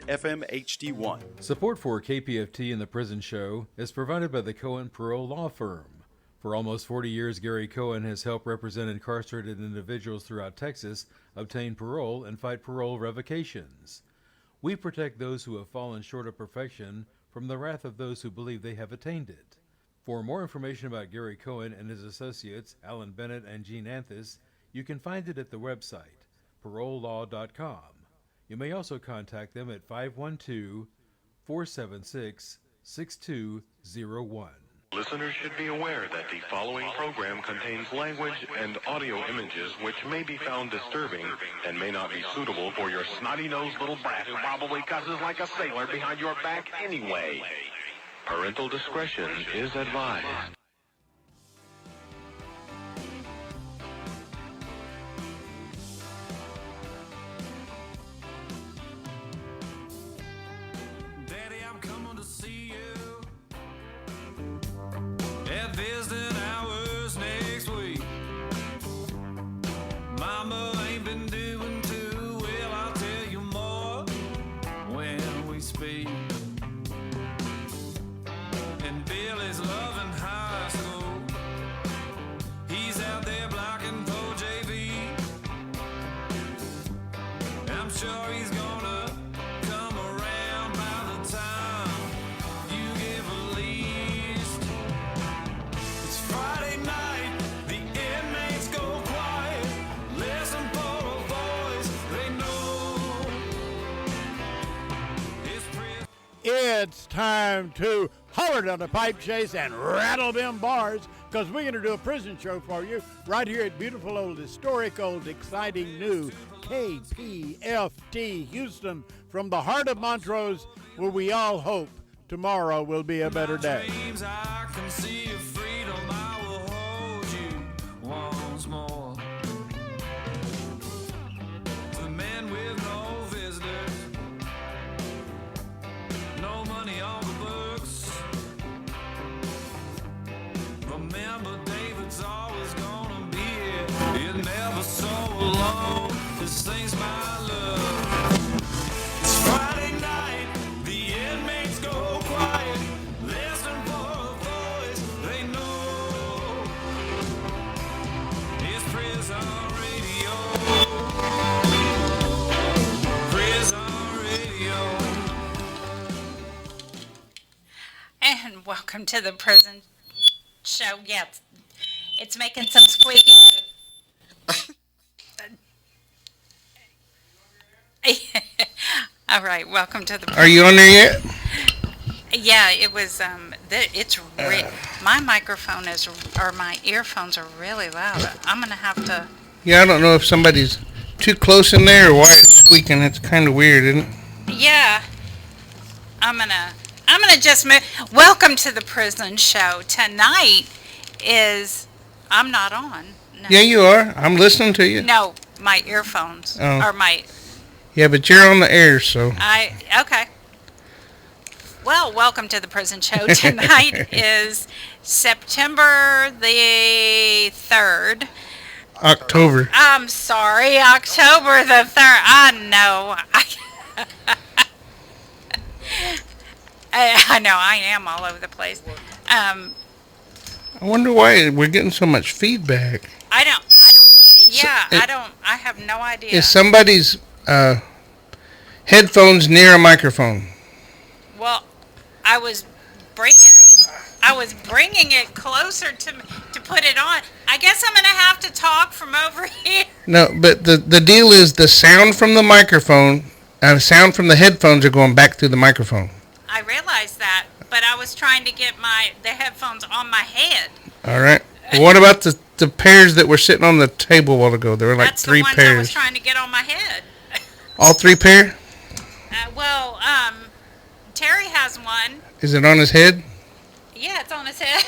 FM HD1. Support for KPFT and the Prison Show is provided by the Cohen Parole Law Firm. For almost 40 years, Gary Cohen has helped represent incarcerated individuals throughout Texas obtain parole and fight parole revocations. We protect those who have fallen short of perfection from the wrath of those who believe they have attained it. For more information about Gary Cohen and his associates, Alan Bennett and Gene Anthus, you can find it at the website, parolelaw.com. You may also contact them at 512-476-6201. Listeners should be aware that the following program contains language and audio images which may be found disturbing and may not be suitable for your snotty-nosed little brat who probably cusses like a sailor behind your back anyway. Parental discretion is advised. Daddy, I'm coming to see you at visiting hours next week. Mama ain't been doing too well, I'll tell you more when we speak. And Billy's loving high school. He's out there blocking for JV. I'm sure he's gonna come around by the time you give a list. It's Friday night, the inmates go quiet. Listen for a voice they know. It's time to holler down the pipe chase and rattle them bars, because we're going to do a prison show for you right here at beautiful old, historic old, exciting new KPFT Houston, from the heart of Montrose, where we all hope tomorrow will be a better day. Dreams, I can see your freedom. I will hold you once more. The men with no visitors, no money on the books. Remember, David's always gonna be here. It never so long. This thing's my love. It's Friday night. The inmates go quiet. Listen for a voice they know. It's prison radio. Prison radio. And welcome to the prison show. Yeah, it's making some squeaking. All right, welcome to the. Are you on there yet? Yeah, it was. It's my microphone is, or my earphones are really loud. I'm gonna have to. Yeah, I don't know if somebody's too close in there or why it's squeaking. It's kind of weird, isn't it? Yeah, I'm gonna just move. Welcome to the prison show. Tonight is. I'm not on. No. Yeah, you are. I'm listening to you. No, my earphones Oh. or my. Yeah, but you're on the air, so. Okay. Well, welcome to the prison show. Tonight is September the 3rd. October. I'm sorry, October the 3rd. I know. I know, I am all over the place. I wonder why we're getting so much feedback. I don't, I have no idea. Is somebody's headphones near a microphone? Well, I was bringing it closer to put it on. I guess I'm going to have to talk from over here. No, but the deal is the sound from the microphone and the sound from the headphones are going back through the microphone. I realized that, but I was trying to get the headphones on my head. All right. Well, what about the pairs that were sitting on the table a while ago? There were like That's 3 the ones pairs. I was trying to get on my head. All 3 pair? Well, Terry has one. Is it on his head? Yeah, it's on his head.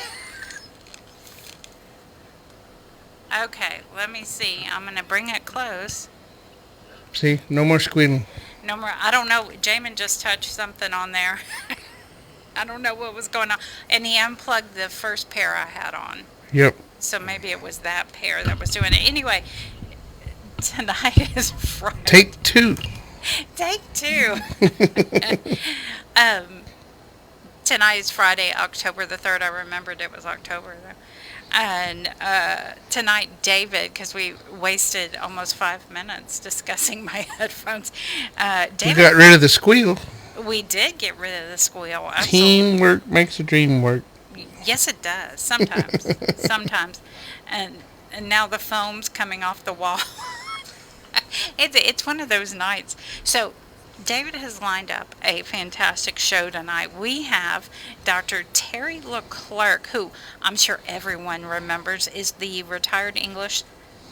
Okay, let me see. I'm going to bring it close. See, no more squealing. No more. I don't know. Jamin just touched something on there. I don't know what was going on. And he unplugged the first pair I had on. Yep. So maybe it was that pair that was doing it. Anyway, tonight is Friday. Take 2. Take two. um, Tonight is Friday, October the 3rd. I remembered it was October, though. And tonight, David, because we wasted almost 5 minutes discussing my headphones. We David, got rid of the squeal. we did get rid of the squeal. Absolutely. Teamwork makes the dream work. Yes, it does. Sometimes. Sometimes. And now the foam's coming off the wall. It's one of those nights. So David has lined up a fantastic show tonight. We have Dr. Terri LeClercq, who I'm sure everyone remembers is the retired English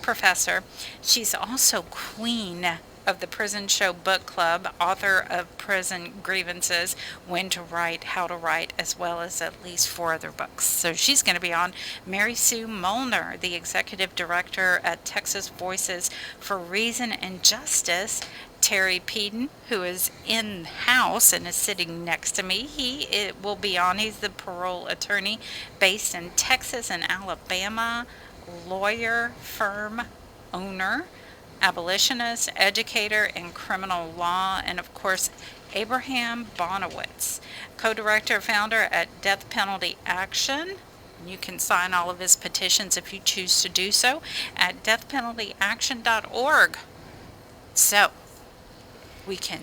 professor. She's also queen of the Prison Show Book Club, author of Prison Grievances, When to Write, How to Write, as well as at least 4 other books. So she's going to be on. Mary Sue Molnar, the executive director at Texas Voices for Reason and Justice. Terry Peden, who is in the house and is sitting next to me. He will be on. He's the parole attorney based in Texas and Alabama, lawyer, firm owner, Abolitionist, Educator in criminal law, and of course, Abraham Bonowitz, co-director, founder at Death Penalty Action. You can sign all of his petitions if you choose to do so at deathpenaltyaction.org. So, we can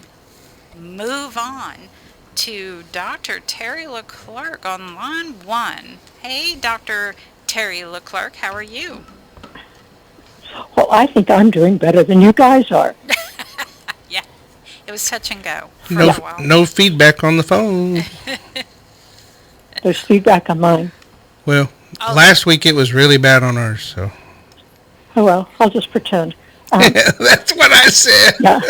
move on to Dr. Terri LeClercq on line 1. Hey, Dr. Terri LeClercq, how are you? Well, I think I'm doing better than you guys are. Yeah, it was touch and go for a while. No feedback on the phone. There's feedback on mine. Well, last week it was really bad on ours, so. Oh, well, I'll just pretend. That's what I said. Yeah.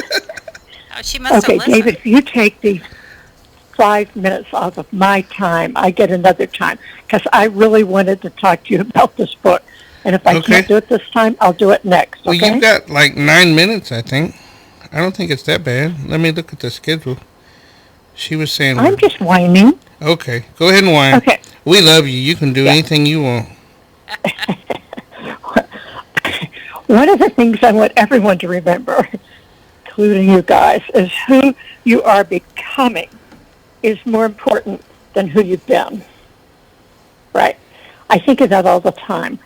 She must Okay, have listened. David, if you take these 5 minutes off of my time, I get another time, because I really wanted to talk to you about this book. And if I can't do it this time, I'll do it next, Well, okay? you've got like 9 minutes, I think. I don't think it's that bad. Let me look at the schedule. She was saying... I'm just whining. Okay, go ahead and whine. Okay. We love you. You can do anything you want. One of the things I want everyone to remember, including you guys, is who you are becoming is more important than who you've been. Right? I think of that all the time.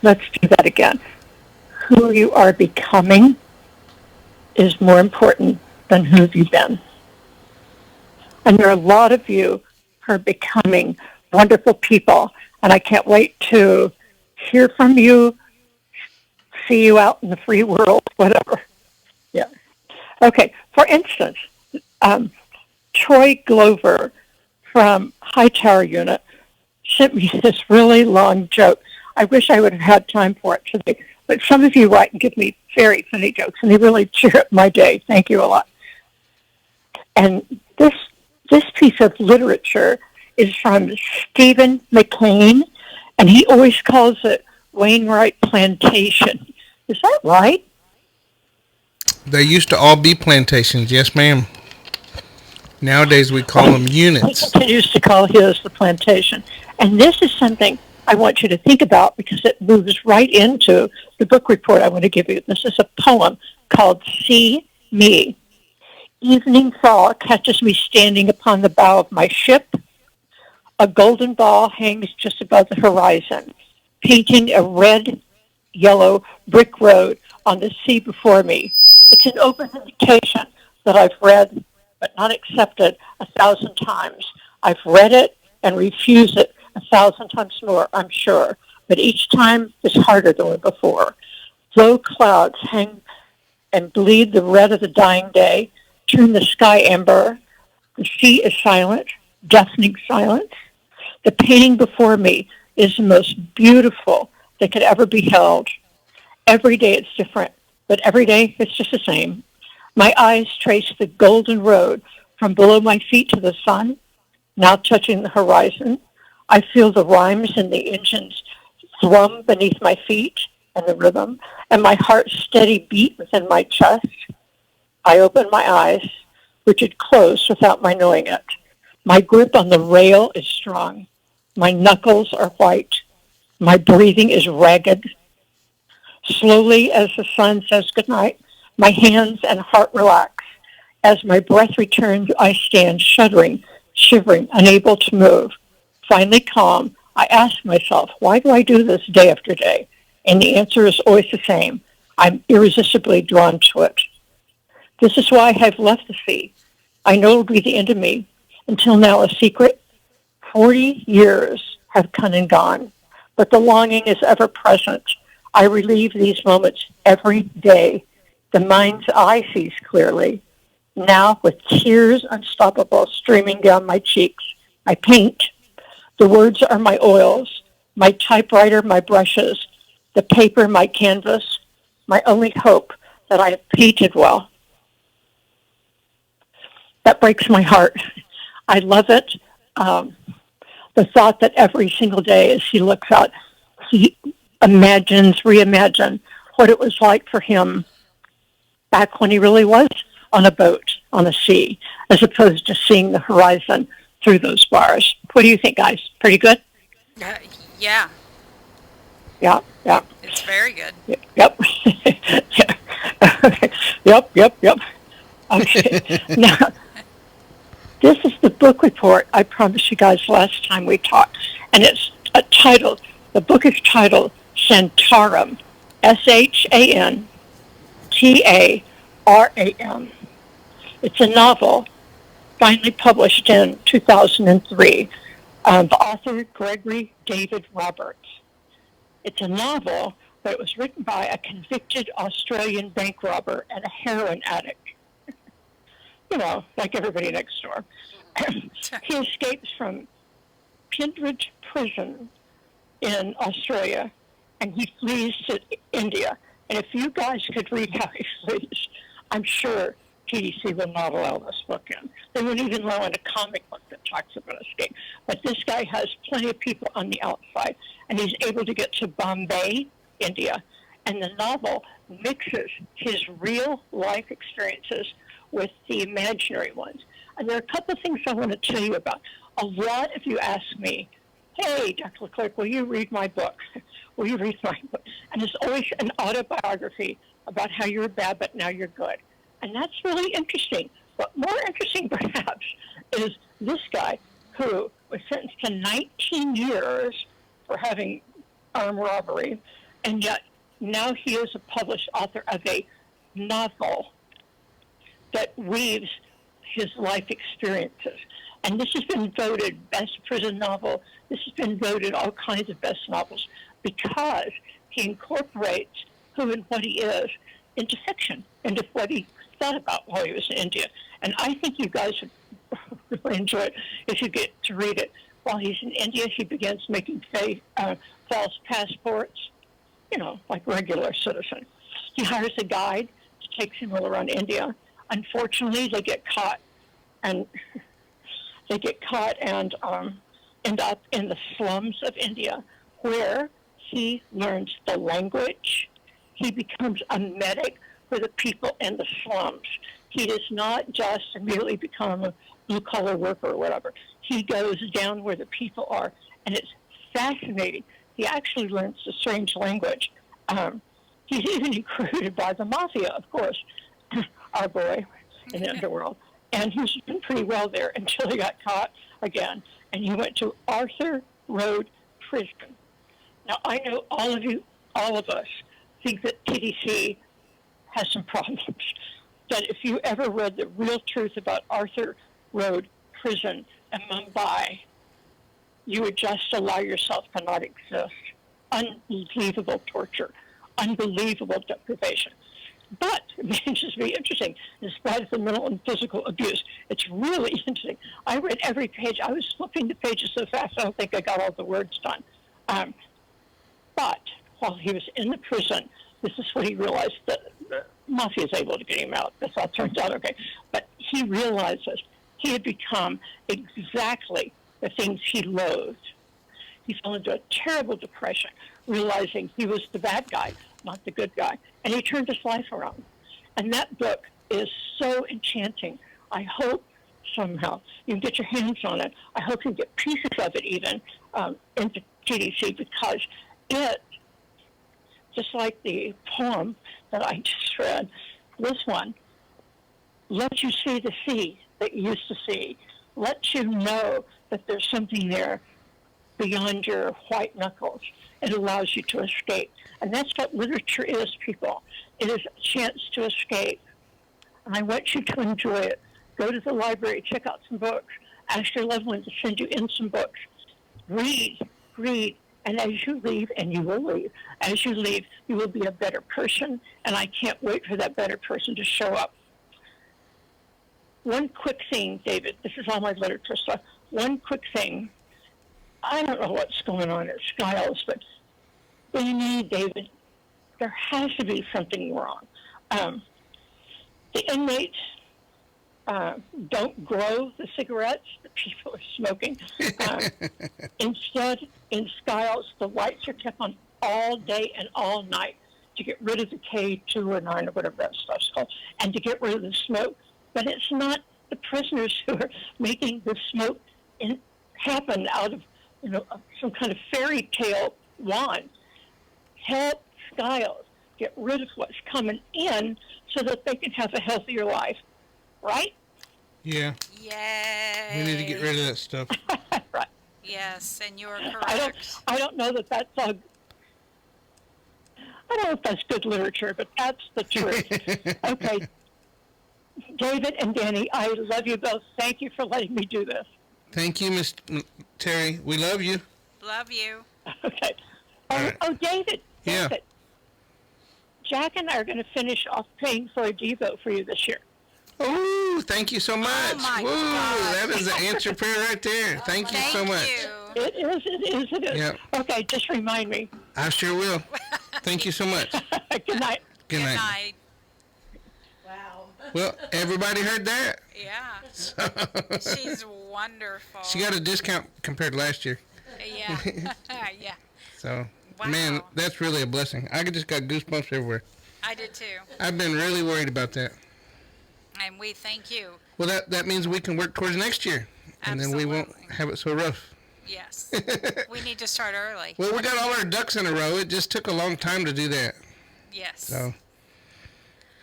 Let's do that again. Who you are becoming is more important than who you've been. And there are a lot of you who are becoming wonderful people, and I can't wait to hear from you, see you out in the free world, whatever. Yeah. Okay, for instance, Troy Glover from Hightower Unit sent me this really long joke. I wish I would have had time for it today, but some of you write and give me very funny jokes, and they really cheer up my day. Thank you a lot. And this piece of literature is from Stephen McCain, and he always calls it Wainwright Plantation. Is that right? They used to all be plantations, yes, ma'am. Nowadays we call them units. He used to call his the plantation. And this is something I want you to think about because it moves right into the book report I want to give you. This is a poem called See Me. Evening fall catches me standing upon the bow of my ship. A golden ball hangs just above the horizon, painting a red, yellow brick road on the sea before me. It's an open invitation that I've read but not accepted 1,000 times. I've read it and refused it 1,000 times more, I'm sure, but each time is harder than before. Low clouds hang and bleed the red of the dying day, turn the sky amber. The sea is silent, deafening silence. The painting before me is the most beautiful that could ever be held. Every day it's different, but every day it's just the same. My eyes trace the golden road from below my feet to the sun, now touching the horizon. I feel the rhymes and the engines thrum beneath my feet and the rhythm, and my heart's steady beat within my chest. I open my eyes, which had closed without my knowing it. My grip on the rail is strong. My knuckles are white. My breathing is ragged. Slowly, as the sun says goodnight, my hands and heart relax, As my breath returns, I stand shuddering, shivering, unable to move. Finally calm, I ask myself, why do I do this day after day? And the answer is always the same. I'm irresistibly drawn to it. This is why I've left the sea. I know it will be the end of me. Until now, a secret. 40 years have come and gone, but the longing is ever present. I relive these moments every day. The mind's eye sees clearly. Now, with tears unstoppable streaming down my cheeks, I paint. The words are my oils, my typewriter, my brushes, the paper, my canvas, my only hope that I have painted well. That breaks my heart. I love it. The thought that every single day as he looks out, he reimagines what it was like for him back when he really was on a boat, on the sea, as opposed to seeing the horizon through those bars. What do you think, guys? Pretty good? Yeah. Yeah, yeah. It's very good. Yep. Yep. Okay. Now, this is the book report I promised you guys last time we talked, and it's titled, the book is titled Shantaram, Shantaram. It's a novel finally published in 2003 of author Gregory David Roberts. It's a novel, but it was written by a convicted Australian bank robber and a heroin addict. You know, like everybody next door. He escapes from Peden prison in Australia, and he flees to India. And if you guys could read how he flees, I'm sure TDC will not allow this book in. They wouldn't even allow in a comic book that talks about escape. But this guy has plenty of people on the outside, and he's able to get to Bombay, India. And the novel mixes his real life experiences with the imaginary ones. And there are a couple of things I want to tell you about. A lot of you ask me, hey, Dr. LeClercq, will you read my book? Will you read my book? And it's always an autobiography about how you were bad, but now you're good. And that's really interesting. But more interesting, perhaps, is this guy who was sentenced to 19 years for having armed robbery, and yet now he is a published author of a novel that weaves his life experiences. And this has been voted best prison novel. This has been voted all kinds of best novels because he incorporates who and what he is into fiction, into what he thought about while he was in India. And I think you guys would really enjoy it if you get to read it. While he's in India, he begins making false passports, you know, like regular citizen. He hires a guide to take him all around India. Unfortunately, they get caught and end up in the slums of India, where he learns the language. He becomes a medic for the people in the slums. He does not just immediately become a blue-collar worker or whatever. He goes down where the people are, and it's fascinating. He actually learns the strange language. He's even recruited by the mafia, of course, our boy in the underworld. And he's been pretty well there until he got caught again, and he went to Arthur Road Prison. Now, I know all of us, think that TDC has some problems. But if you ever read the real truth about Arthur Road Prison in Mumbai, you would just allow yourself to not exist. Unbelievable torture, unbelievable deprivation. But it manages to be interesting in spite of the mental and physical abuse. It's really interesting. I read every page. I was flipping the pages so fast I don't think I got all the words done. But while he was in the prison, this is what he realized, that the mafia is able to get him out. This all turns out okay. But he realizes he had become exactly the things he loathed. He fell into a terrible depression, realizing he was the bad guy, not the good guy. And he turned his life around. And that book is so enchanting. I hope somehow you can get your hands on it. I hope you can get pieces of it even into TDC, because it, just like the poem that I just read, this one lets you see the sea that you used to see, lets you know that there's something there beyond your white knuckles. It allows you to escape. And that's what literature is, people. It is a chance to escape. And I want you to enjoy it. Go to the library, check out some books. Ask your loved one to send you in some books. Read. And as you leave, and you will leave, as you leave, you will be a better person. And I can't wait for that better person to show up. One quick thing, David. This is all my literature stuff. One quick thing. I don't know what's going on at Skiles, but they need, David, there has to be something wrong. The inmates don't grow the cigarettes that people are smoking. Instead, in Skiles, the lights are kept on all day and all night to get rid of the K2 or 9 or whatever that stuff's called, and to get rid of the smoke. But it's not the prisoners who are making the smoke happen out of some kind of fairy tale wand. Help Skiles get rid of what's coming in so that they can have a healthier life. Right? Yeah. Yay. We need to get rid of that stuff. Right. Yes, and you're correct. I don't know that that's I don't know if that's good literature, but that's the truth. Okay. David and Danny, I love you both. Thank you for letting me do this. Thank you, Miss Terry. We love you. Love you. Okay. Right. Oh, David. Yeah. David. Jack and I are going to finish off paying for a Devo for you this year. Oh, thank you so much. Oh my Woo, God. that is an answer prayer right there. Thank you so much. It is. Yep. Okay, just remind me. I sure will. Thank you so much. Good night. Good night. Wow. Well, everybody heard that. Yeah. She's wonderful. She got a discount compared to last year. Yeah. Yeah. So, Wow. man, that's really a blessing. I just got goosebumps everywhere. I did too. I've been really worried about that. And we thank you. Well, that means we can work towards next year. And then we won't have it so rough. Yes. We need to start early. Well, we got all our ducks in a row. It just took a long time to do that. Yes. So,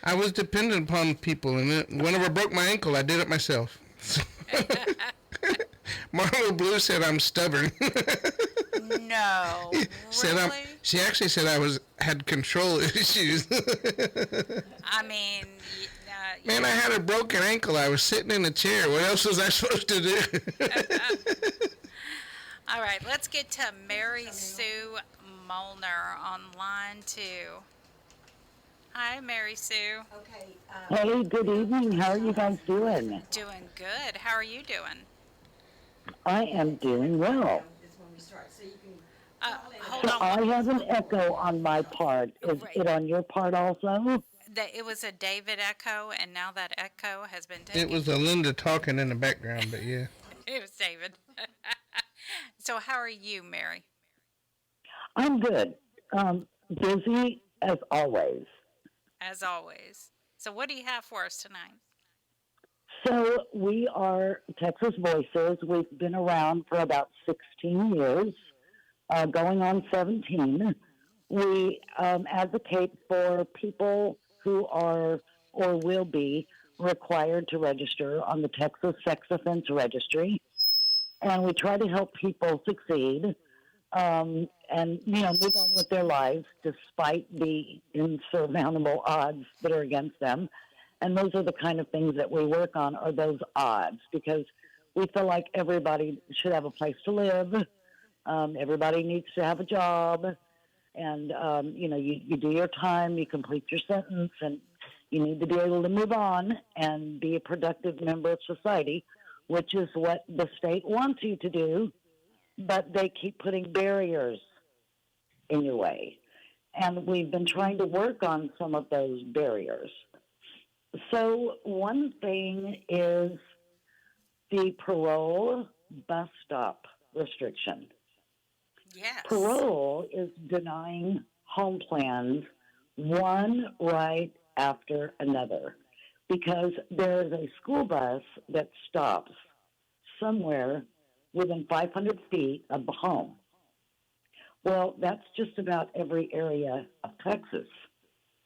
I was dependent upon people, and whenever I broke my ankle, I did it myself. Marlo Blue said I'm stubborn. No. Really? She actually said I had control issues. I mean, man, I had a broken ankle. I was sitting in a chair. What else was I supposed to do? All right, let's get to Mary Sue Molnar on line 2. Hi, Mary Sue. Okay. Hey, good evening. How are you guys doing? Doing good. How are you doing? I am doing well. Hold So on. I have an echo on my part. Is it on your part also? It was a David echo, and now that echo has been taken. It was a Linda talking in the background, but yeah. It was David. So how are you, Mary? I'm good. Busy as always. As always. So what do you have for us tonight? So we are Texas Voices. We've been around for about 16 years, going on 17. We advocate for people who are or will be required to register on the Texas Sex Offense Registry. And we try to help people succeed and, move on with their lives despite the insurmountable odds that are against them. And those are the kind of things that we work on, are those odds, because we feel like everybody should have a place to live. Everybody needs to have a job. And, you do your time, you complete your sentence, and you need to be able to move on and be a productive member of society, which is what the state wants you to do, but they keep putting barriers in your way. And we've been trying to work on some of those barriers. So one thing is the parole bus stop restriction. Yes. Parole is denying home plans one right after another because there is a school bus that stops somewhere within 500 feet of the home. Well, that's just about every area of Texas.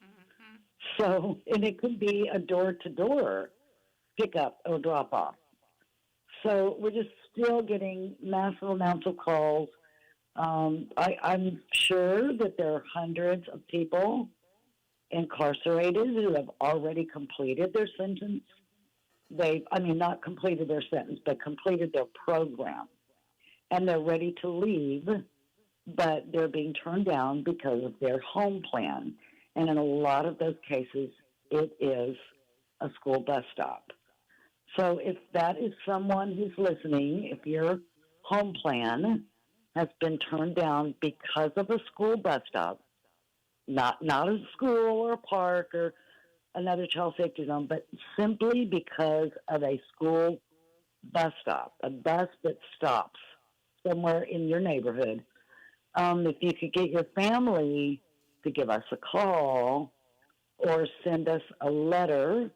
Mm-hmm. So, and it could be a door-to-door pick up or drop off. So we're just still getting massive amounts of calls. I'm sure that there are hundreds of people incarcerated who have already completed their sentence. Not completed their sentence, but completed their program. And they're ready to leave, but they're being turned down because of their home plan. And in a lot of those cases, it is a school bus stop. So if that is someone who's listening, if your home plan has been turned down because of a school bus stop, not a school or a park or another child safety zone, but simply because of a school bus stop, a bus that stops somewhere in your neighborhood, if you could get your family to give us a call or send us a letter,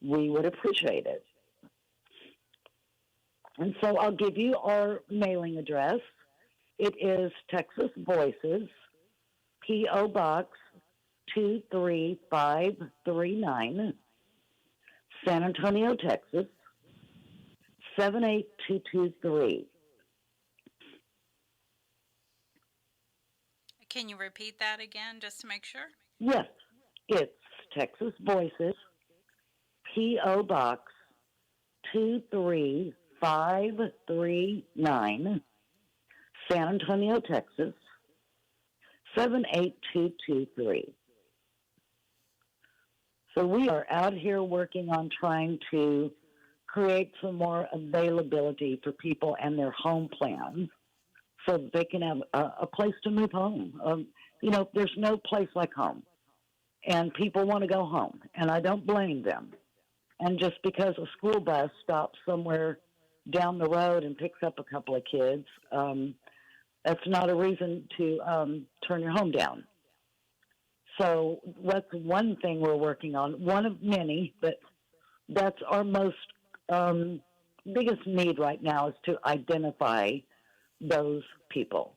we would appreciate it. And so I'll give you our mailing address. It is Texas Voices, P.O. Box 23539, San Antonio, Texas, 78223. Can you repeat that again just to make sure? Yes, it's Texas Voices, P.O. Box 23539, San Antonio, Texas, 78223. So we are out here working on trying to create some more availability for people and their home plans so that they can have a place to move home. There's no place like home. And people want to go home, and I don't blame them. And just because a school bus stops somewhere down the road and picks up a couple of kids, that's not a reason to turn your home down. So that's one thing we're working on, one of many, but that's our most biggest need right now is to identify those people.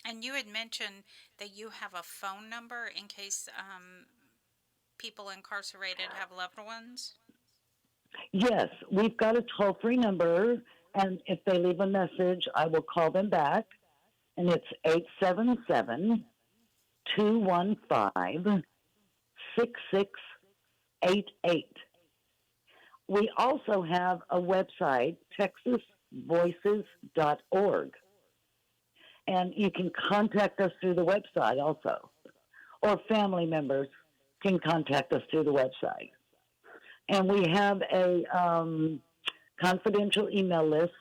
And you had mentioned that you have a phone number in case people incarcerated have loved ones? Yes, we've got a toll-free number, and if they leave a message, I will call them back, and it's 877-215-6688. We also have a website, texasvoices.org, and you can contact us through the website also, or family members can contact us through the website. And we have a confidential email list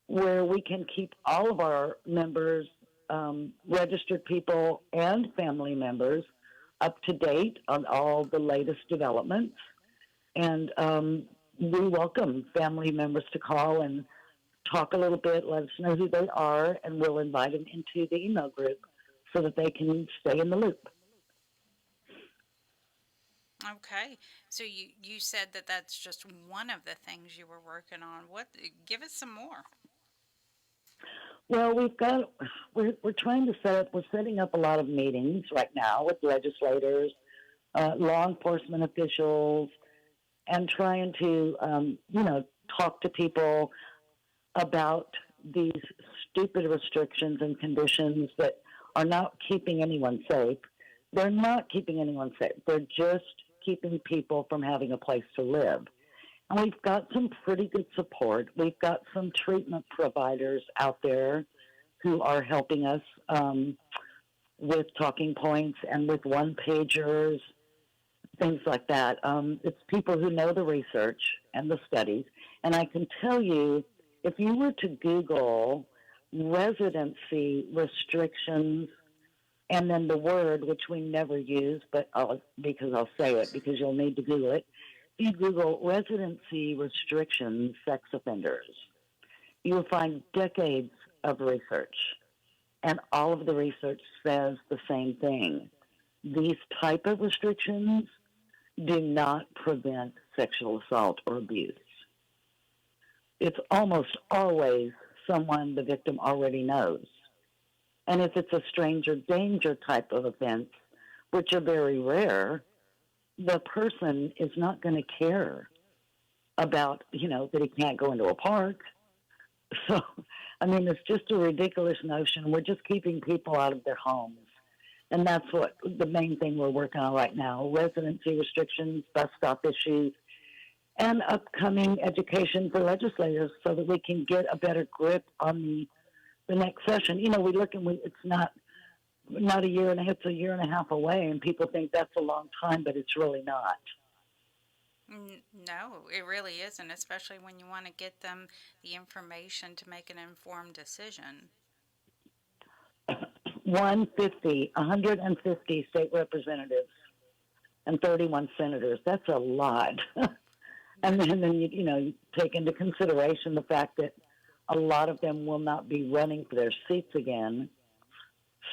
where we can keep all of our members, registered people and family members, up to date on all the latest developments. And we welcome family members to call and talk a little bit, let us know who they are, and we'll invite them into the email group so that they can stay in the loop. Okay, so you said that that's just one of the things you were working on. Give us some more. Well, we're trying to we're setting up a lot of meetings right now with legislators, law enforcement officials, and trying to, talk to people about these stupid restrictions and conditions that are not keeping anyone safe. They're not keeping anyone safe. They're just keeping people from having a place to live. And we've got some pretty good support. We've got some treatment providers out there who are helping us with talking points and with one-pagers, things like that. It's people who know the research and the studies. And I can tell you, if you were to Google residency restrictions and then the word, which we never use, but I'll say it because you'll need to Google it. If you Google residency restrictions sex offenders, you will find decades of research. And all of the research says the same thing. These type of restrictions do not prevent sexual assault or abuse. It's almost always someone the victim already knows. And if it's a stranger danger type of offense, which are very rare, the person is not going to care about, that he can't go into a park. So, I mean, it's just a ridiculous notion. We're just keeping people out of their homes. And that's what the main thing we're working on right now. Residency restrictions, bus stop issues, and upcoming education for legislators so that we can get a better grip on the next session. We look and it's not a year and a half, it's a year and a half away, and people think that's a long time, but it's really not. No, it really isn't, especially when you want to get them the information to make an informed decision. 150 state representatives and 31 senators. That's a lot. And then you take into consideration the fact that a lot of them will not be running for their seats again.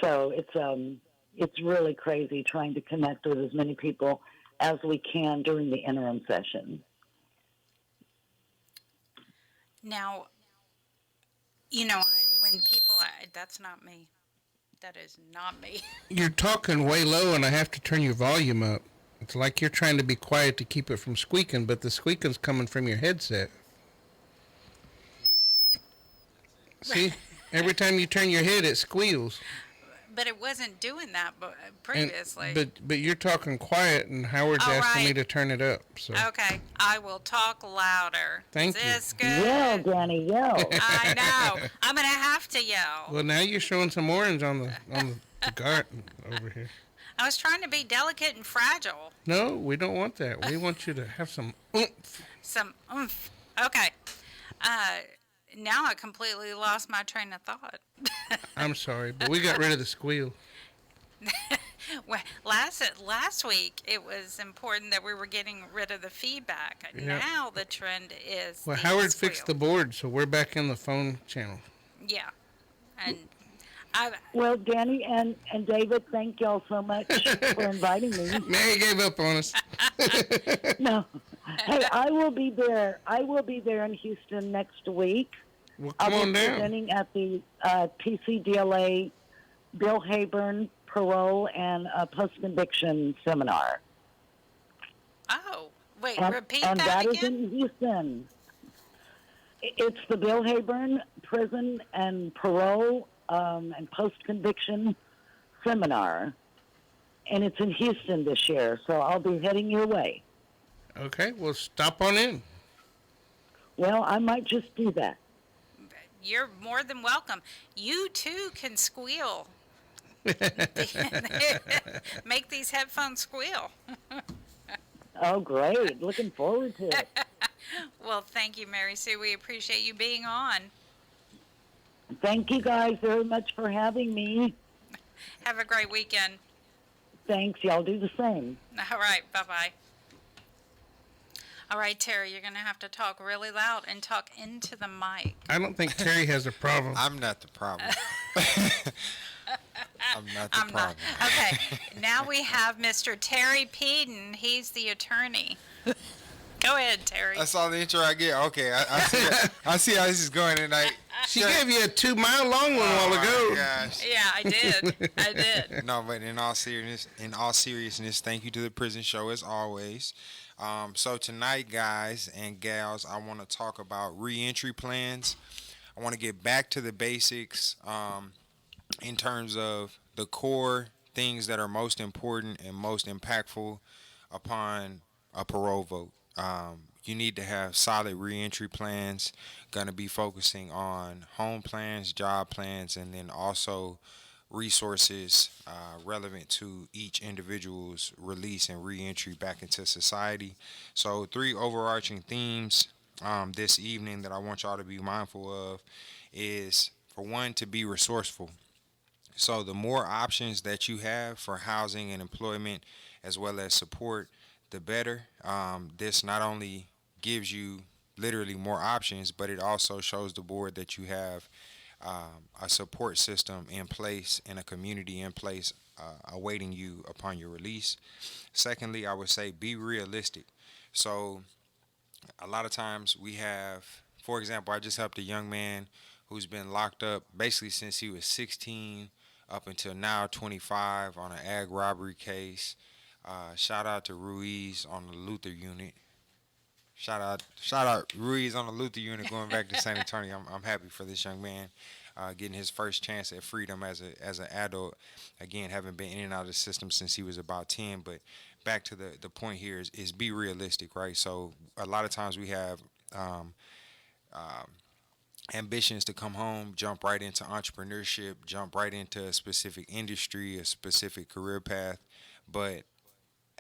So it's really crazy trying to connect with as many people as we can during the interim session. Now, when people, that's not me. That is not me. You're talking way low, and I have to turn your volume up. It's like you're trying to be quiet to keep it from squeaking, but the squeaking's coming from your headset. See? Every time you turn your head, it squeals. But it wasn't doing that previously. But you're talking quiet, and Howard's asking me to turn it up. So. Okay, I will talk louder. Thank you. Is this good? Yell, Danny, yell. I know. I'm going to have to yell. Well, now you're showing some orange on the garden over here. I was trying to be delicate and fragile. No, we don't want that. We want you to have some oomph. Some oomph. Okay. Now I completely lost my train of thought. I'm sorry, but we got rid of the squeal. Well, last week it was important that we were getting rid of the feedback. Yep. Now the trend is. Well, Howard fixed the board, so we're back in the phone channel. Yeah, and well, Danny and David, thank y'all so much for inviting me. Mary gave up on us. No. Hey, I will be there. I will be there in Houston next week. Well, come on down. I'll be presenting at the TCDLA Bill Hayburn Parole and Post-Conviction Seminar. Oh, wait, repeat and that again? And that is again? in Houston. It's the Bill Hayburn Prison and Parole and Post-Conviction Seminar. And it's in Houston this year, so I'll be heading your way. Okay, well, stop on in. Well, I might just do that. You're more than welcome. You, too, can squeal. Make these headphones squeal. Oh, great. Looking forward to it. Well, thank you, Mary Sue. We appreciate you being on. Thank you guys very much for having me. Have a great weekend. Thanks. Y'all do the same. All right. Bye-bye. All right, Terry, you're going to have to talk really loud and talk into the mic. I don't think Terry has a problem. I'm not the problem. I'm not the problem. Okay, now we have Mr. Terry Peden. He's the attorney. Go ahead, Terry. That's all the intro I get. Okay, I see how this is going tonight. She gave you a 2-mile long one a while ago. Gosh. Yeah, I did. No, but in all seriousness, thank you to the prison show as always. So tonight, guys and gals, I want to talk about reentry plans. I want to get back to the basics in terms of the core things that are most important and most impactful upon a parole vote. You need to have solid reentry plans. Going to be focusing on home plans, job plans, and then also resources relevant to each individual's release and reentry back into society. So 3 overarching themes this evening that I want y'all to be mindful of is, for one, to be resourceful. So the more options that you have for housing and employment as well as support, the better. This not only gives you literally more options, but it also shows the board that you have a support system in place and a community in place awaiting you upon your release. Secondly, I would say be realistic. So a lot of times we have, for example, I just helped a young man who's been locked up basically since he was 16 up until now 25 on an ag robbery case. Shout out to Ruiz on the Luther unit. Shout out Ruiz on the Luther unit going back to San Antonio. I'm happy for this young man getting his first chance at freedom as an adult. Again, having been in and out of the system since he was about 10. But back to the point here is be realistic, right? So a lot of times we have um, um, ambitions to come home, jump right into entrepreneurship, jump right into a specific industry, a specific career path. But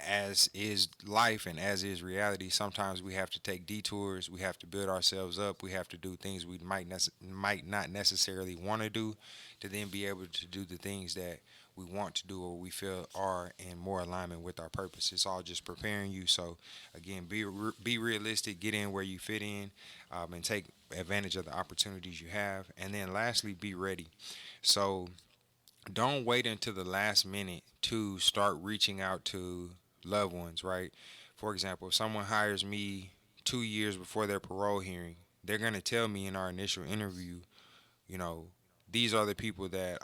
as is life and as is reality, sometimes we have to take detours. We have to build ourselves up. We have to do things we might not necessarily want to do to then be able to do the things that we want to do or we feel are in more alignment with our purpose. It's all just preparing you. So again, be realistic, get in where you fit in, and take advantage of the opportunities you have. And then lastly, be ready. So don't wait until the last minute to start reaching out to loved ones, right? For example, if someone hires me 2 years before their parole hearing, they're going to tell me in our initial interview, you know, these are the people that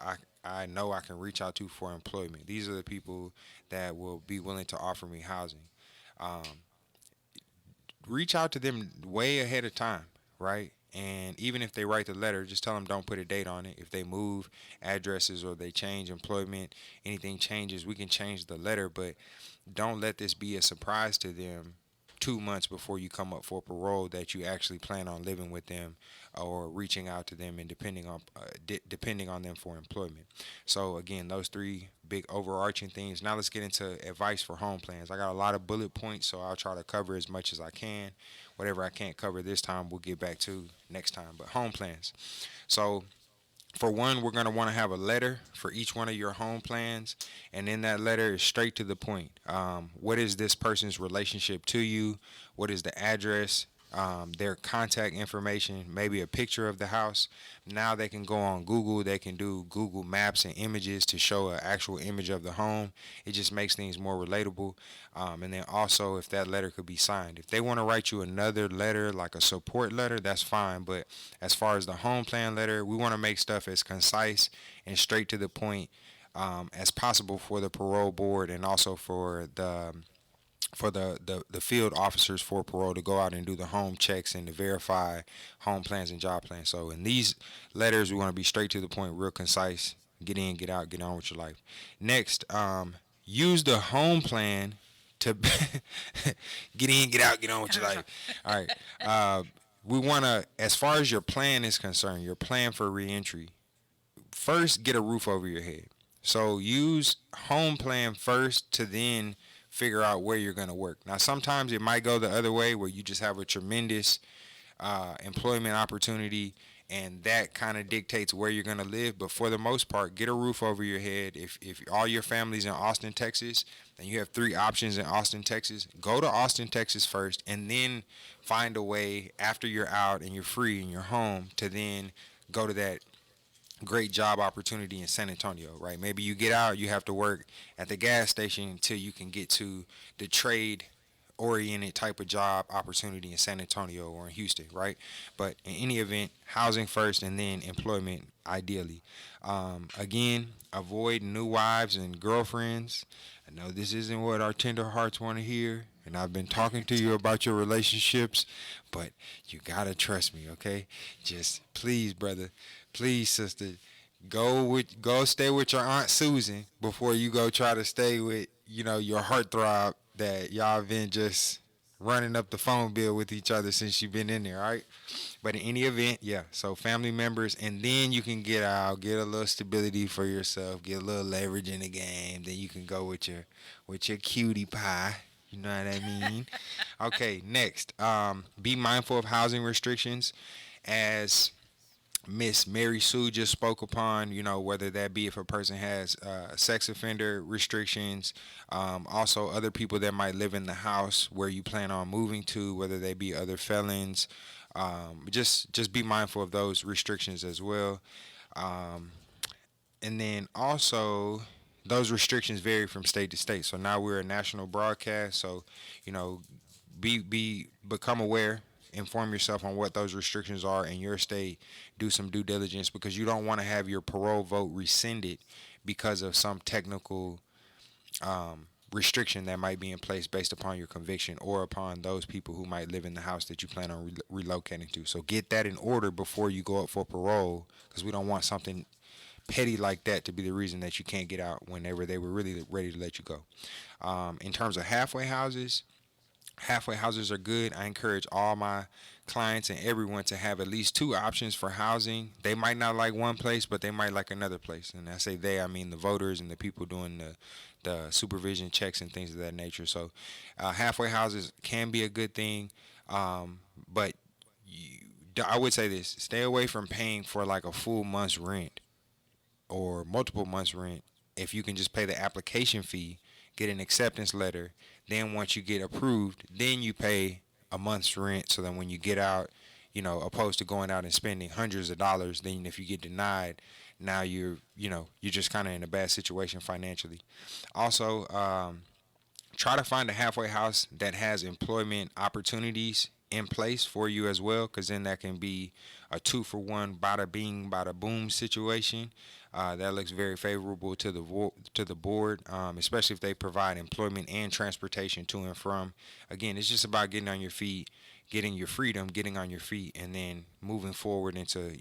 I know I can reach out to for employment. These are the people that will be willing to offer me housing. Um, Reach out to them way ahead of time, right? And even if they write the letter, just tell them don't put a date on it. If they move addresses or they change employment, anything changes, we can change the letter, but don't let this be a surprise to them 2 months before you come up for parole that you actually plan on living with them or reaching out to them and depending on them for employment. So again, those three big overarching things. Now let's get into advice for home plans. I got a lot of bullet points, so I'll try to cover as much as I can. Whatever I can't cover this time, we'll get back to next time. But home plans. So for one, we're going to want to have a letter for each one of your home plans. And in that letter is straight to the point. What is this person's relationship to you? What is the address? Their contact information, maybe a picture of the house. Now they can go on Google. They can do Google Maps and images to show an actual image of the home. It just makes things more relatable. And then also, if that letter could be signed. If they want to write you another letter, like a support letter, that's fine. But as far as the home plan letter, we want to make stuff as concise and straight to the point as possible for the parole board and also for the field officers for parole to go out and do the home checks and to verify home plans and job plans. So in these letters, we want to be straight to the point, real concise. Get in, get out, get on with your life. Next, use the home plan to get in, get out, get on with your life. All right. We want to, as far as your plan is concerned, your plan for reentry, first get a roof over your head. So use home plan first to then figure out where you're going to work. Now, sometimes it might go the other way where you just have a tremendous employment opportunity and that kind of dictates where you're going to live. But for the most part, get a roof over your head. If all your family's in Austin, Texas, then you have three options in Austin, Texas. Go to Austin, Texas first, and then find a way after you're out and you're free and you're home to then go to that great job opportunity in San Antonio, right? Maybe you get out, you have to work at the gas station until you can get to the trade oriented type of job opportunity in San Antonio or in Houston, right? But in any event, housing first and then employment ideally. Again, avoid new wives and girlfriends. I know this isn't what our tender hearts want to hear, and I've been talking to you about your relationships, but you gotta trust me, okay? Just please, brother, please, sister, go stay with your Aunt Susan before you go try to stay with your heartthrob that y'all been just running up the phone bill with each other since you've been in there, all right? But in any event, yeah, so family members, and then you can get out, get a little stability for yourself, get a little leverage in the game, then you can go with your cutie pie. You know what I mean? Okay, next, be mindful of housing restrictions. As Miss Mary Sue just spoke upon, whether that be if a person has sex offender restrictions, also other people that might live in the house where you plan on moving to, whether they be other felons, just be mindful of those restrictions as well. And then also those restrictions vary from state to state. So now we're a national broadcast, so become aware, inform yourself on what those restrictions are in your state. Do some due diligence because you don't want to have your parole vote rescinded because of some technical restriction that might be in place based upon your conviction or upon those people who might live in the house that you plan on relocating to. So get that in order before you go up for parole, because we don't want something petty like that to be the reason that you can't get out whenever they were really ready to let you go. In terms of halfway houses are good. I encourage all my clients and everyone to have at least two options for housing. They might not like one place, but they might like another place. And I say they, I mean the voters and the people doing the supervision checks and things of that nature. So halfway houses can be a good thing, but I would say this: stay away from paying for like a full month's rent or multiple months' rent. If you can just pay the application fee, get an acceptance letter, then once you get approved, then you pay a month's rent, so that when you get out, opposed to going out and spending hundreds of dollars, then if you get denied, now you're just kind of in a bad situation financially. Also, try to find a halfway house that has employment opportunities in place for you as well, because then that can be a 2-for-1 bada bing bada boom situation. That looks very favorable to the board, especially if they provide employment and transportation to and from. Again, it's just about getting on your feet, getting your freedom, getting on your feet, and then moving forward into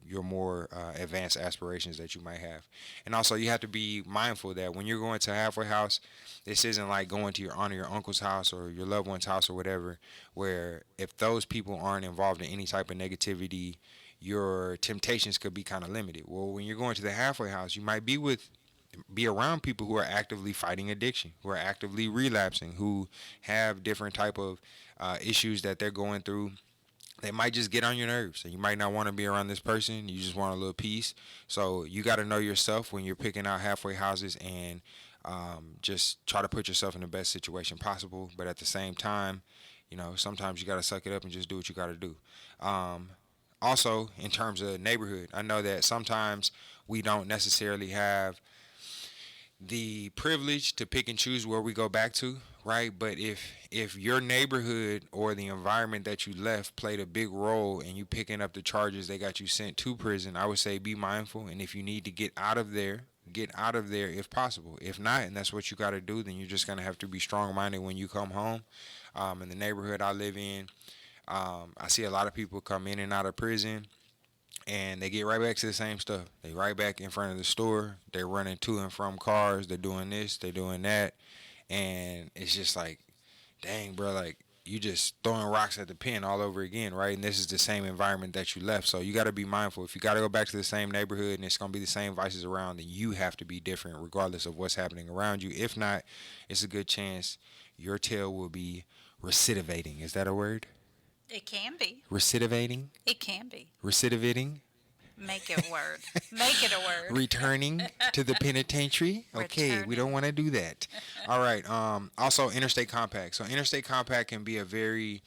your more advanced aspirations that you might have. And also, you have to be mindful that when you're going to a halfway house, this isn't like going to your aunt or your uncle's house or your loved one's house or whatever, where if those people aren't involved in any type of negativity, your temptations could be kind of limited. Well, when you're going to the halfway house, you might be around people who are actively fighting addiction, who are actively relapsing, who have different type of issues that they're going through. They might just get on your nerves, and you might not want to be around this person. You just want a little peace. So you got to know yourself when you're picking out halfway houses, and just try to put yourself in the best situation possible. But at the same time, sometimes you got to suck it up and just do what you got to do. Also, in terms of neighborhood, I know that sometimes we don't necessarily have the privilege to pick and choose where we go back to, right? But if your neighborhood or the environment that you left played a big role in you picking up the charges they got you sent to prison, I would say be mindful. And if you need to get out of there if possible. If not, and that's what you got to do, then you're just going to have to be strong-minded when you come home. In the neighborhood I live in, I see a lot of people come in and out of prison, and they get right back to the same stuff. They right back in front of the store. They're running to and from cars. They're doing this. They're doing that. And it's just like, dang, bro, like, you just throwing rocks at the pen all over again, right? And this is the same environment that you left. So you got to be mindful. If you got to go back to the same neighborhood and it's going to be the same vices around, then you have to be different regardless of what's happening around you. If not, it's a good chance your tail will be recidivating. Is that a word? It can be. Recidivating? It can be. Recidivating? Make it a word. Make it a word. Returning to the penitentiary? Okay, we don't want to do that. All right. Also, interstate compact. So interstate compact can be a very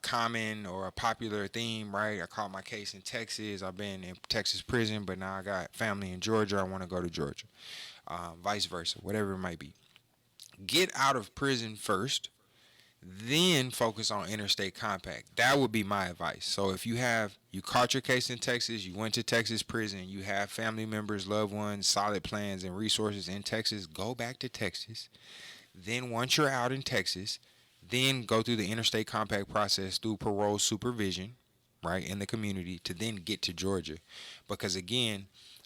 common or a popular theme, right? I caught my case in Texas. I've been in Texas prison, but now I got family in Georgia. I want to go to Georgia. Vice versa, whatever it might be. Get out of prison first, then focus on interstate compact. That would be my advice. So if you caught your case in Texas, you went to Texas prison, you have family members, loved ones, solid plans and resources in Texas, go back to Texas. Then once you're out in Texas, then go through the interstate compact process through parole supervision, right, in the community, to then get to Georgia. Because again,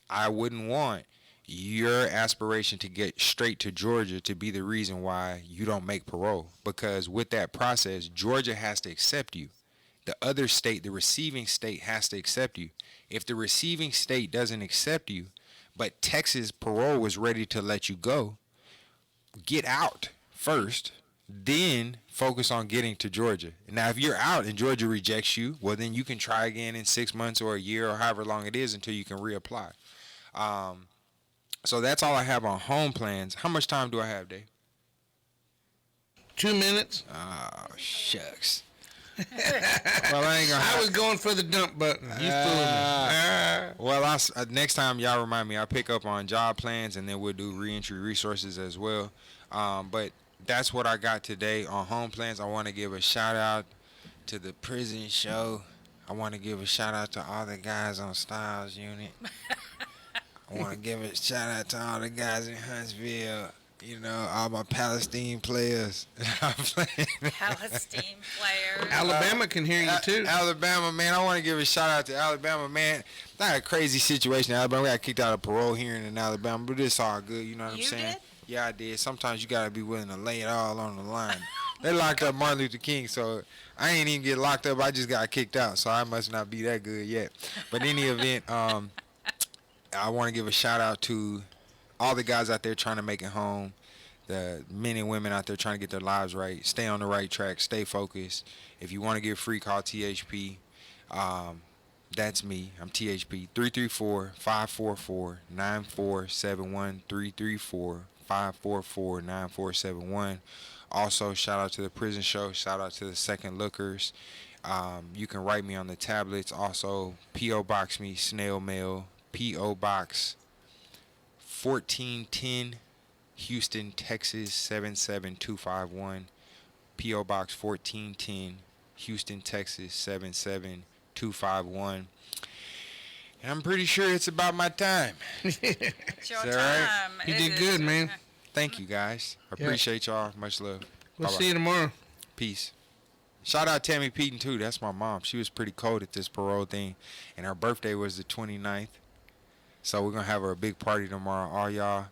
I wouldn't want your aspiration to get straight to Georgia to be the reason why you don't make parole. Because with that process, Georgia has to accept you. The other state, the receiving state, has to accept you. If the receiving state doesn't accept you, but Texas parole was ready to let you go, get out first, then focus on getting to Georgia. Now, if you're out and Georgia rejects you, well, then you can try again in 6 months or a year or however long it is until you can reapply. So that's all I have on home plans. How much time do I have, Dave? 2 minutes. Oh, shucks. Well, I was going for the dump button. You fooled me. Well, next time y'all remind me, I'll pick up on job plans, and then we'll do reentry resources as well. But that's what I got today on home plans. I want to give a shout out to the prison show. I want to give a shout out to all the guys on Styles Unit. I want to give a shout out to all the guys in Huntsville. You know, all my Palestine players. Palestine players. Alabama can hear you too. Alabama, man. I want to give a shout out to Alabama, man. Not a crazy situation in Alabama. We got kicked out of parole hearing in Alabama, but it's all good. You know what I'm saying? Did? Yeah, I did. Sometimes you got to be willing to lay it all on the line. They locked up Martin Luther King, so I ain't even get locked up. I just got kicked out, so I must not be that good yet. But in the event, I want to give a shout out to all the guys out there trying to make it home, the men and women out there trying to get their lives right, stay on the right track, stay focused. If you want to get free, call THP. That's me. I'm THP. 334-544-9471. 334-544-9471. Also, shout out to the prison show. Shout out to the second lookers. You can write me on the tablets. Also, P.O. Box me, snail mail. P.O. Box 1410, Houston, Texas 77251. P.O. Box 1410, Houston, Texas 77251. And I'm pretty sure it's about my time. It's your Is that time. right? You It did is good, your man. time. Thank you, guys. Appreciate y'all. Much love. We'll Bye-bye. see you tomorrow. Peace. Shout out Tammy Peden, too. That's my mom. She was pretty cold at this parole thing. And her birthday was the 29th. So we're going to have her a big party tomorrow. All y'all,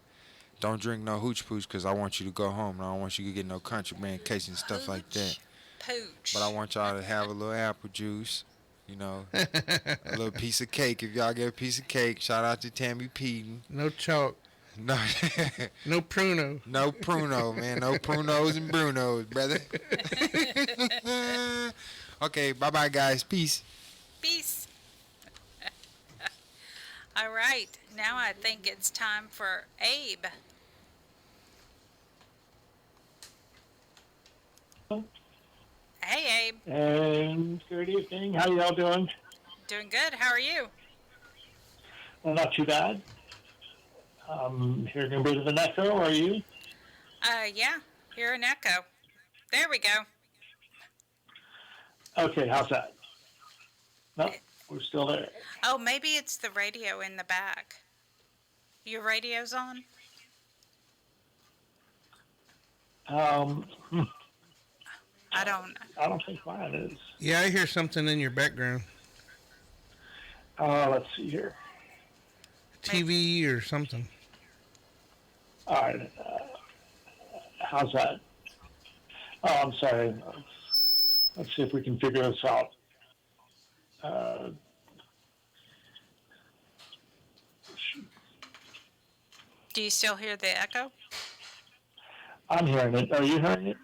don't drink no hooch pooch because I want you to go home. And I don't want you to get no contraband case and stuff like that. Pooch. But I want y'all to have a little apple juice. You know, a little piece of cake. If y'all get a piece of cake, shout out to Tammy Peden. No chalk. No, No pruno. no pruno, man. No prunos and brunos, brother. Okay, bye-bye, guys. Peace. Peace. All right. Now I think it's time for Abe. Hey, Abe. And good evening. How y'all doing? Doing good. How are you? Well, not too bad. Hearing a bit of an echo, are you? Yeah. Hear an echo. There we go. Okay, how's that? No, we're still there. Oh, maybe it's the radio in the back. Your radio's on? I don't think mine is. Yeah, I hear something in your background. Let's see here. TV or something. All right. How's that? Oh, I'm sorry. Let's see if we can figure this out. Do you still hear the echo? I'm hearing it. Are you hearing it?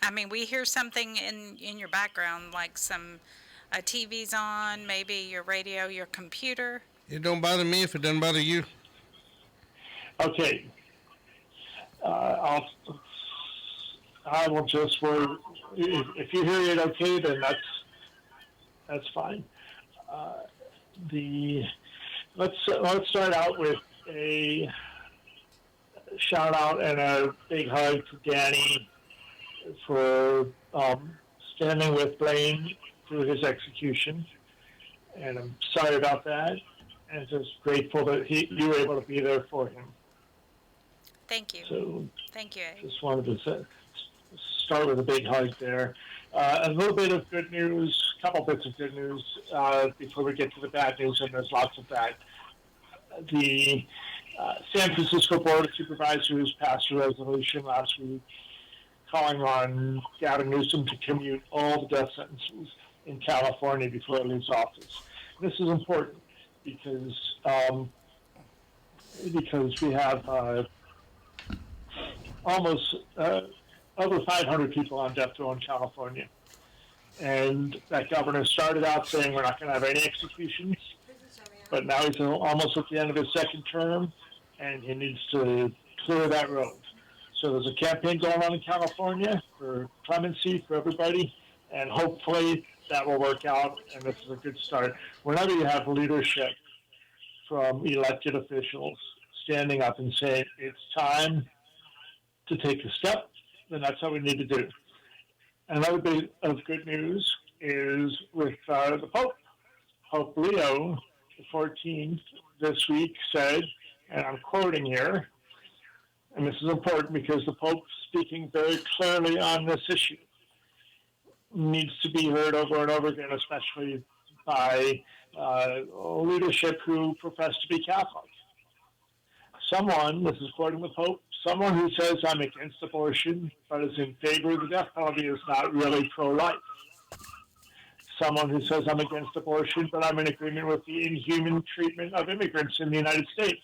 I mean, we hear something in your background, like some TV's on, maybe your radio, your computer. It don't bother me if it doesn't bother you. Okay. I will just if you hear it okay, then that's fine. Let's start out with a shout out and a big hug to Danny for standing with Blaine through his execution, and I'm sorry about that, and just grateful that you were able to be there for him. Thank you. So thank you, Abe. just wanted to start with a big hug there. A little bit of good news, a couple bits of good news before we get to the bad news, and there's lots of that. The San Francisco Board of Supervisors passed a resolution last week calling on Gavin Newsom to commute all the death sentences in California before he leaves office. This is important because we have almost over 500 people on death row in California. And that governor started out saying we're not going to have any executions, but now he's almost at the end of his second term, and he needs to clear that road. So there's a campaign going on in California for clemency for everybody, and hopefully that will work out, and this is a good start. Whenever you have leadership from elected officials standing up and saying it's time to take a step, then that's what we need to do. Another bit of good news is with the Pope. Pope Leo the 14th this week said, and I'm quoting here, and this is important because the Pope speaking very clearly on this issue needs to be heard over and over again, especially by leadership who profess to be Catholic. Someone, this is quoting the Pope, someone who says I'm against abortion but is in favor of the death penalty is not really pro-life. Someone who says I'm against abortion but I'm in agreement with the inhuman treatment of immigrants in the United States,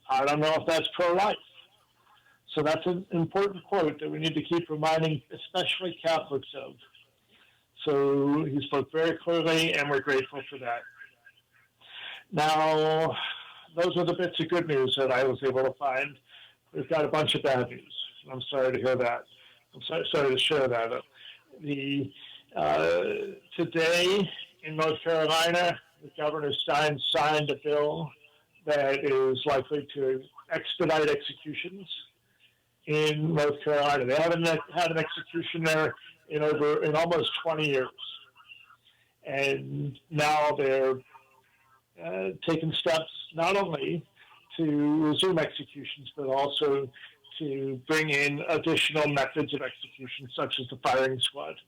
I don't know if that's pro-life. So that's an important quote that we need to keep reminding especially Catholics of. So he spoke very clearly, and we're grateful for that. Now, those are the bits of good news that I was able to find. We've got a bunch of bad news. I'm sorry to hear that. I'm sorry to share that. Today in North Carolina, the Governor signed a bill that is likely to expedite executions in North Carolina. They haven't had an execution there in almost 20 years. And now they're taking steps not only to resume executions, but also to bring in additional methods of execution, such as the firing squad.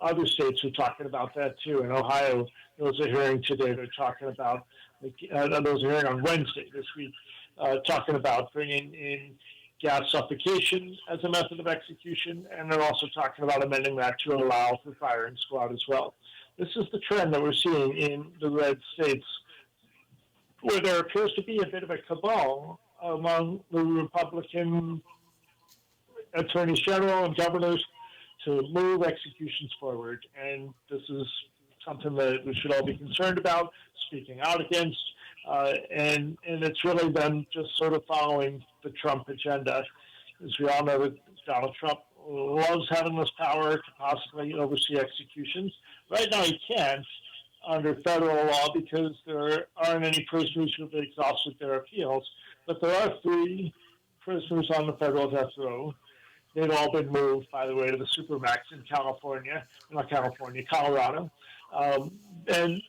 Other states are talking about that too. In Ohio, there was a hearing today. They're talking about, there was a hearing on Wednesday this week, talking about bringing in gas suffocation as a method of execution, and they're also talking about amending that to allow for firing squad as well. This is the trend that we're seeing in the red states, where there appears to be a bit of a cabal among the Republican attorneys general and governors to move executions forward. And this is something that we should all be concerned about, speaking out against, and it's really them just sort of following the Trump agenda. As we all know, that Donald Trump loves having this power to possibly oversee executions. Right now he can't under federal law because there aren't any prisoners who have exhausted their appeals, but there are 3 prisoners on the federal death row. They've all been moved, by the way, to the Supermax in Colorado.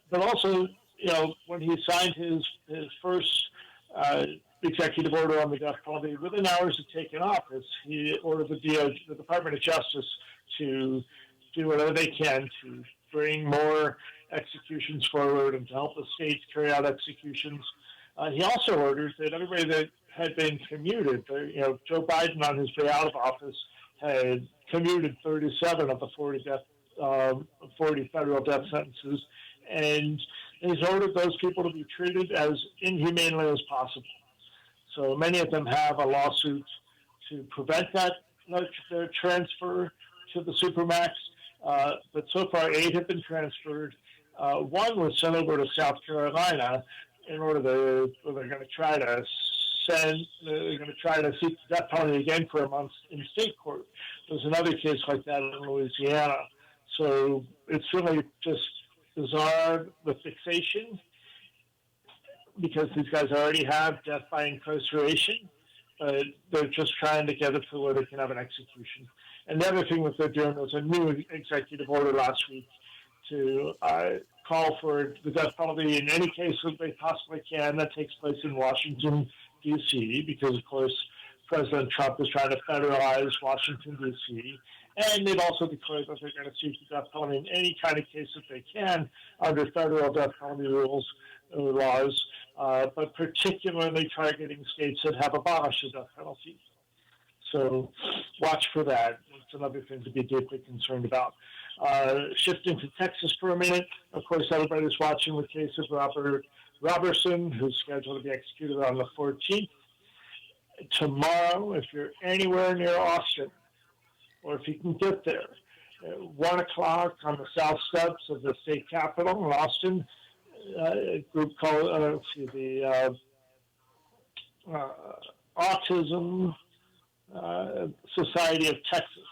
But also, when he signed his first executive order on the death penalty, within hours of taking office, he ordered the Department of Justice to do whatever they can to bring more executions forward and to help the states carry out executions. He also ordered that everybody that had been commuted, Joe Biden on his way out of office had commuted 37 of the 40 federal death sentences, and he's ordered those people to be treated as inhumanely as possible. So many of them have a lawsuit to prevent their transfer to the Supermax, but so far 8 have been transferred. One was sent over to South Carolina in order they're going to try to seek the death penalty again for a month in state court. There's another case like that in Louisiana. So it's really just bizarre, the fixation, because these guys already have death by incarceration, but they're just trying to get it to where they can have an execution. And the other thing that they're doing was a new executive order last week to call for the death penalty in any case that they possibly can that takes place in Washington, D.C., because, of course, President Trump is trying to federalize Washington, D.C., and they've also declared that they're going to seek the death penalty in any kind of case that they can under federal death penalty rules or laws, but particularly targeting states that have abolished the death penalty. So watch for that. It's another thing to be deeply concerned about. Shifting to Texas for a minute, of course, everybody's watching the case of Robert Robertson, who's scheduled to be executed on the 14th. Tomorrow, if you're anywhere near Austin, or if you can get there, at 1 o'clock on the south steps of the state capitol in Austin, a group called the Autism Society of Texas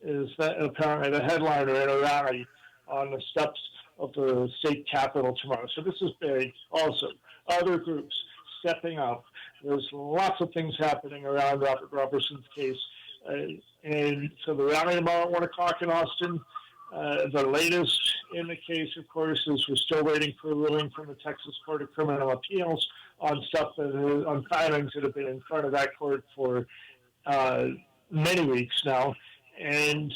is apparently the headliner in a rally on the steps of the state capitol tomorrow. So this is big. Also, other groups stepping up. There's lots of things happening around Robert Robertson's case. And so the rally tomorrow at 1 o'clock in Austin. The latest in the case, of course, is we're still waiting for a ruling from the Texas Court of Criminal Appeals on stuff on filings that have been in front of that court for many weeks now. And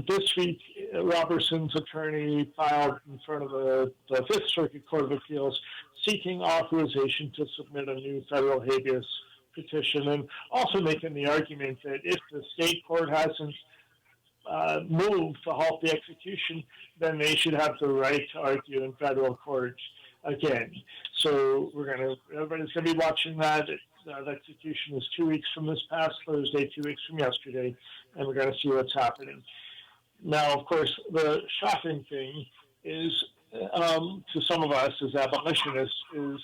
this week, Robertson's attorney filed in front of the Fifth Circuit Court of Appeals seeking authorization to submit a new federal habeas petition, and also making the argument that if the state court hasn't moved to halt the execution, then they should have the right to argue in federal court again. So everybody's going to be watching that. The execution is 2 weeks from this past Thursday, 2 weeks from yesterday, and we're going to see what's happening. Now, of course, the shocking thing is, to some of us as abolitionists, is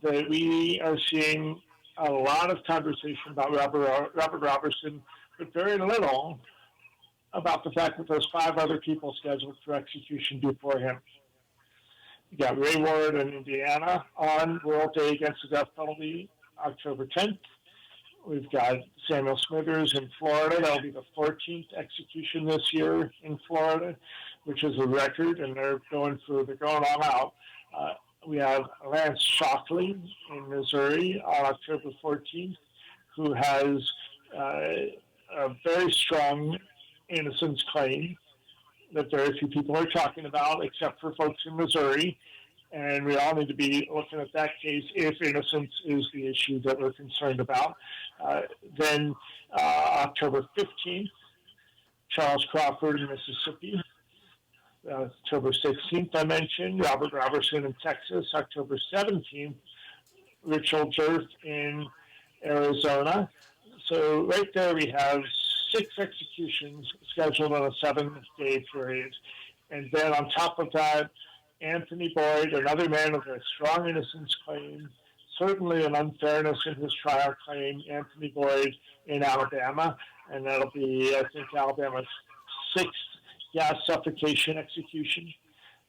that we are seeing a lot of conversation about Robert Robertson, but very little about the fact that there's 5 other people scheduled for execution before him. You got Ray Ward in Indiana on World Day Against the Death Penalty, October 10th. We've got Samuel Smithers in Florida. That'll be the 14th execution this year in Florida, which is a record, and they're going all out. We have Lance Shockley in Missouri on October 14th, who has a very strong innocence claim that very few people are talking about, except for folks in Missouri. And we all need to be looking at that case if innocence is the issue that we're concerned about. Then October 15th, Charles Crawford in Mississippi. October 16th, I mentioned, Robert Robertson in Texas. October 17th, Richard Jerth in Arizona. So right there we have 6 executions scheduled on a 7-day period. And then on top of that, Anthony Boyd, another man with a strong innocence claim, certainly an unfairness in his trial claim, Anthony Boyd in Alabama, and that'll be, I think, Alabama's 6th gas suffocation execution.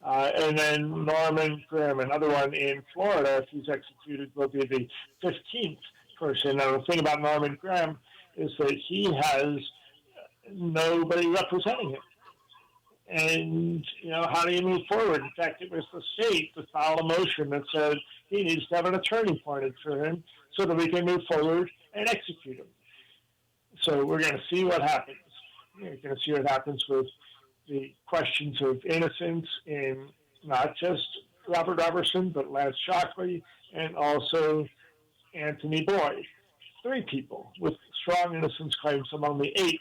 And then Norman Grimm, another one in Florida, if he's executed, will be the 15th person. Now, the thing about Norman Grimm is that he has nobody representing him. And, how do you move forward? In fact, it was the state that filed a motion that said he needs to have an attorney appointed for him so that we can move forward and execute him. So we're going to see what happens. We're going to see what happens with the questions of innocence in not just Robert Robertson, but Lance Shockley and also Anthony Boyd. 3 people with strong innocence claims among the 8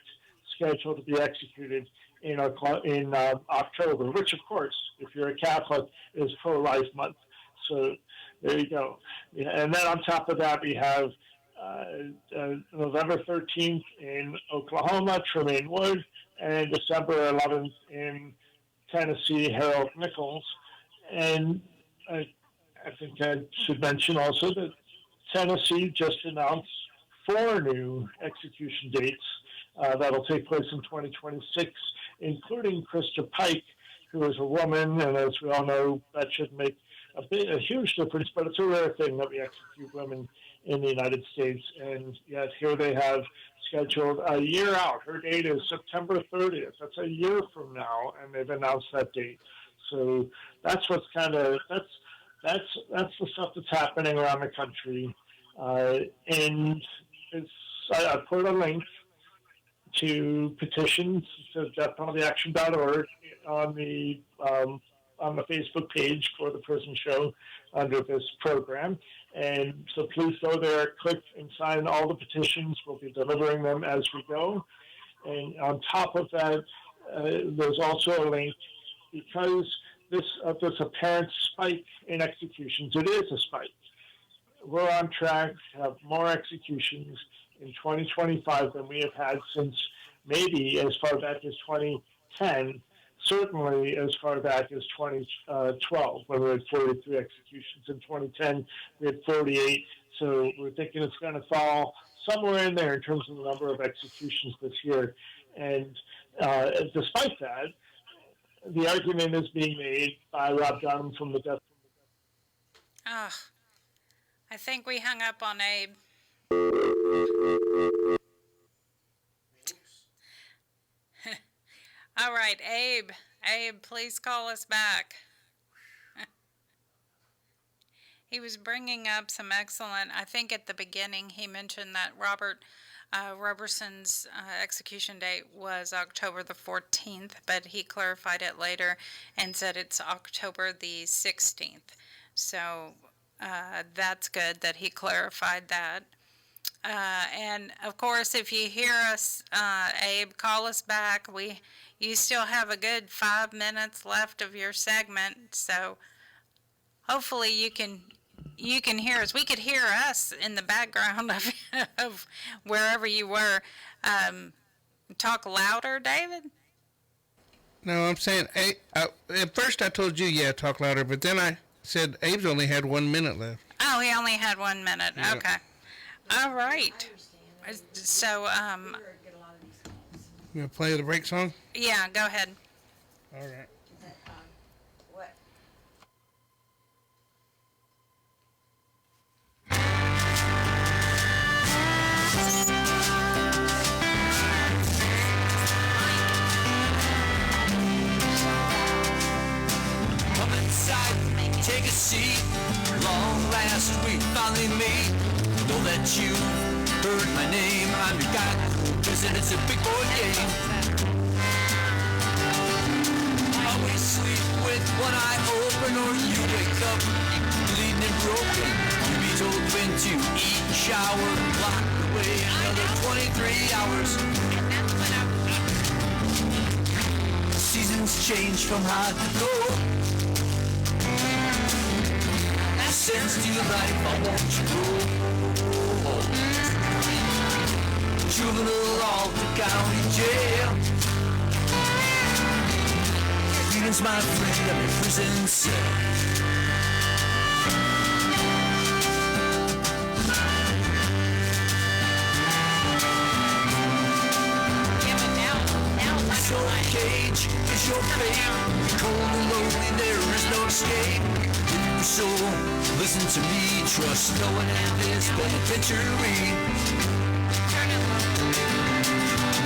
scheduled to be executed in October, which, of course, if you're a Catholic, is pro-life month. So there you go. And then on top of that, we have November 13th in Oklahoma, Tremaine Wood, and December 11th in Tennessee, Harold Nichols. And I think I should mention also that Tennessee just announced 4 new execution dates that'll take place in 2026, including Krista Pike, who is a woman, and as we all know, that should make a huge difference, but it's a rare thing that we execute women in the United States. And yet here they have scheduled a year out. Her date is September 30th. That's a year from now, and they've announced that date. So that's what's that's the stuff that's happening around the country. And I put a link to petitions to deathpenaltyaction.org on the Facebook page for the Prison Show under this program. And so please go there, click and sign all the petitions. We'll be delivering them as we go. And on top of that, there's also a link because this apparent spike in executions. It is a spike. We're on track to have more executions in 2025 than we have had since maybe as far back as 2010, certainly as far back as 2012, when we had 43 executions. In 2010, we had 48. So we're thinking it's going to fall somewhere in there in terms of the number of executions this year. And despite that, the argument is being made by Rob Dunham from the Death. I think we hung up on Abe. All right, Abe. Abe, please call us back. He was bringing up some excellent, I think at the beginning he mentioned that Robert Roberson's execution date was October the 14th, but he clarified it later and said it's October the 16th. So that's good that he clarified that. And of course, if you hear us, Abe, call us back. You still have a good 5 minutes left of your segment, so hopefully you can hear us. We could hear us in the background of wherever you were. Talk louder, David? No, I'm saying, at first I told you, yeah, talk louder, but then I said Abe's only had 1 minute left. Oh, he only had 1 minute. Yeah. Okay. All right. So, You want to play the break song? yeah, go ahead. All right. What? Come inside, take a seat. Long last we finally meet. Know that you heard my name. I'm your guy. Listen, it's a big boy game. Always sleep with one eye open, or you wake up bleeding and broken. You be told when to eat and shower, locked away another 23 hours. Seasons change from hot to cold. Sense to your life, I want you go. Juvenile Alta County Jail. Freedom's my friend, I'm your prison cell. Your cage is your fate. Cold and lonely, there is no escape. If your soul, listen to me. Trust no one in this penitentiary.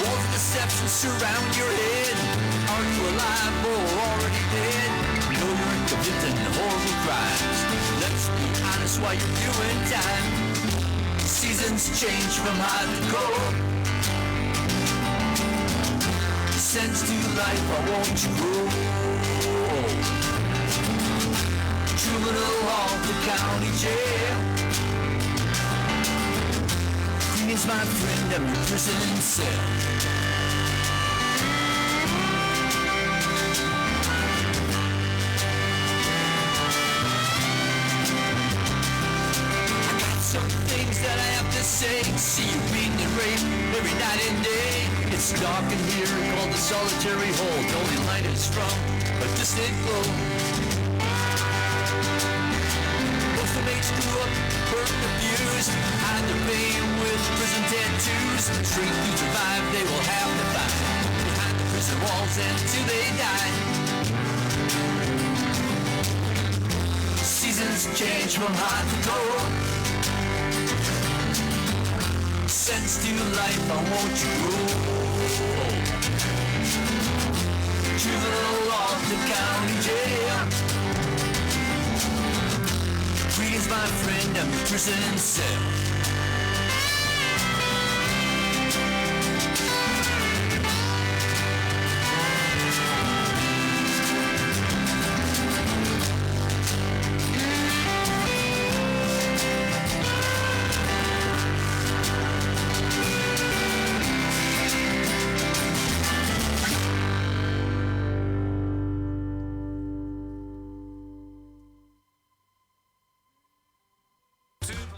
Walls of deception surround your head. Are you alive or already dead? Know you're convicted in horrible crimes. Let's be honest while you're doing time. Seasons change from hot to cold. Sense to life, I want you grow. Juvenile Alta County Jail. Queen's my friend, I'm your prison cell. Some things that I have to say. See you beaten and raped every night and day. It's dark in here, called the solitary hole. The only light is from a distant glow. Most inmates grew up hurt and abused, hide their pain with prison tattoos. Straight to survive, they will have to fight behind the prison walls until they die. Seasons change from hot to cold. Sense to life, I want you grow. Juvenile Alta County Jail. Freedom's my friend, I'm your prison cell.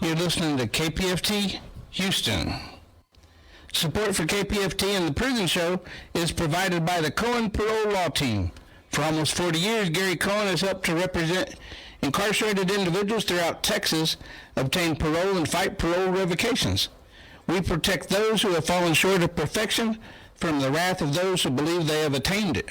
You're listening to KPFT Houston. Support for KPFT and the Prison Show is provided by the Cohen Parole Law Team. For almost 40 years, Gary Cohen has helped to represent incarcerated individuals throughout Texas obtain parole and fight parole revocations. We protect those who have fallen short of perfection from the wrath of those who believe they have attained it.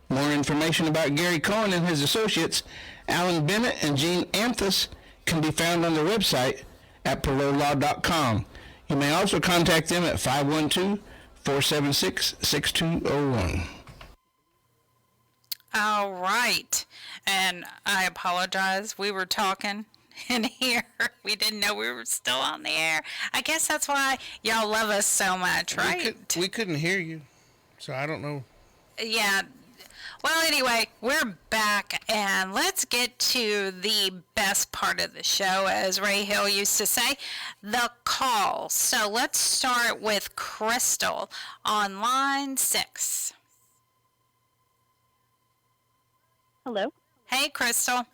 More information about Gary Cohen and his associates, Alan Bennett and Gene Anthus, can be found on their website at parolelaw.com. You may also contact them at 512-476-6201. All right. And I apologize. We were talking in here. We didn't know we were still on the air. I guess that's why y'all love us so much, right? We couldn't hear you, so I don't know. Yeah. Well, anyway, we're back, and let's get to the best part of the show, as Ray Hill used to say, the call. So let's start with Crystal on line 6. Hello. Hey, Crystal.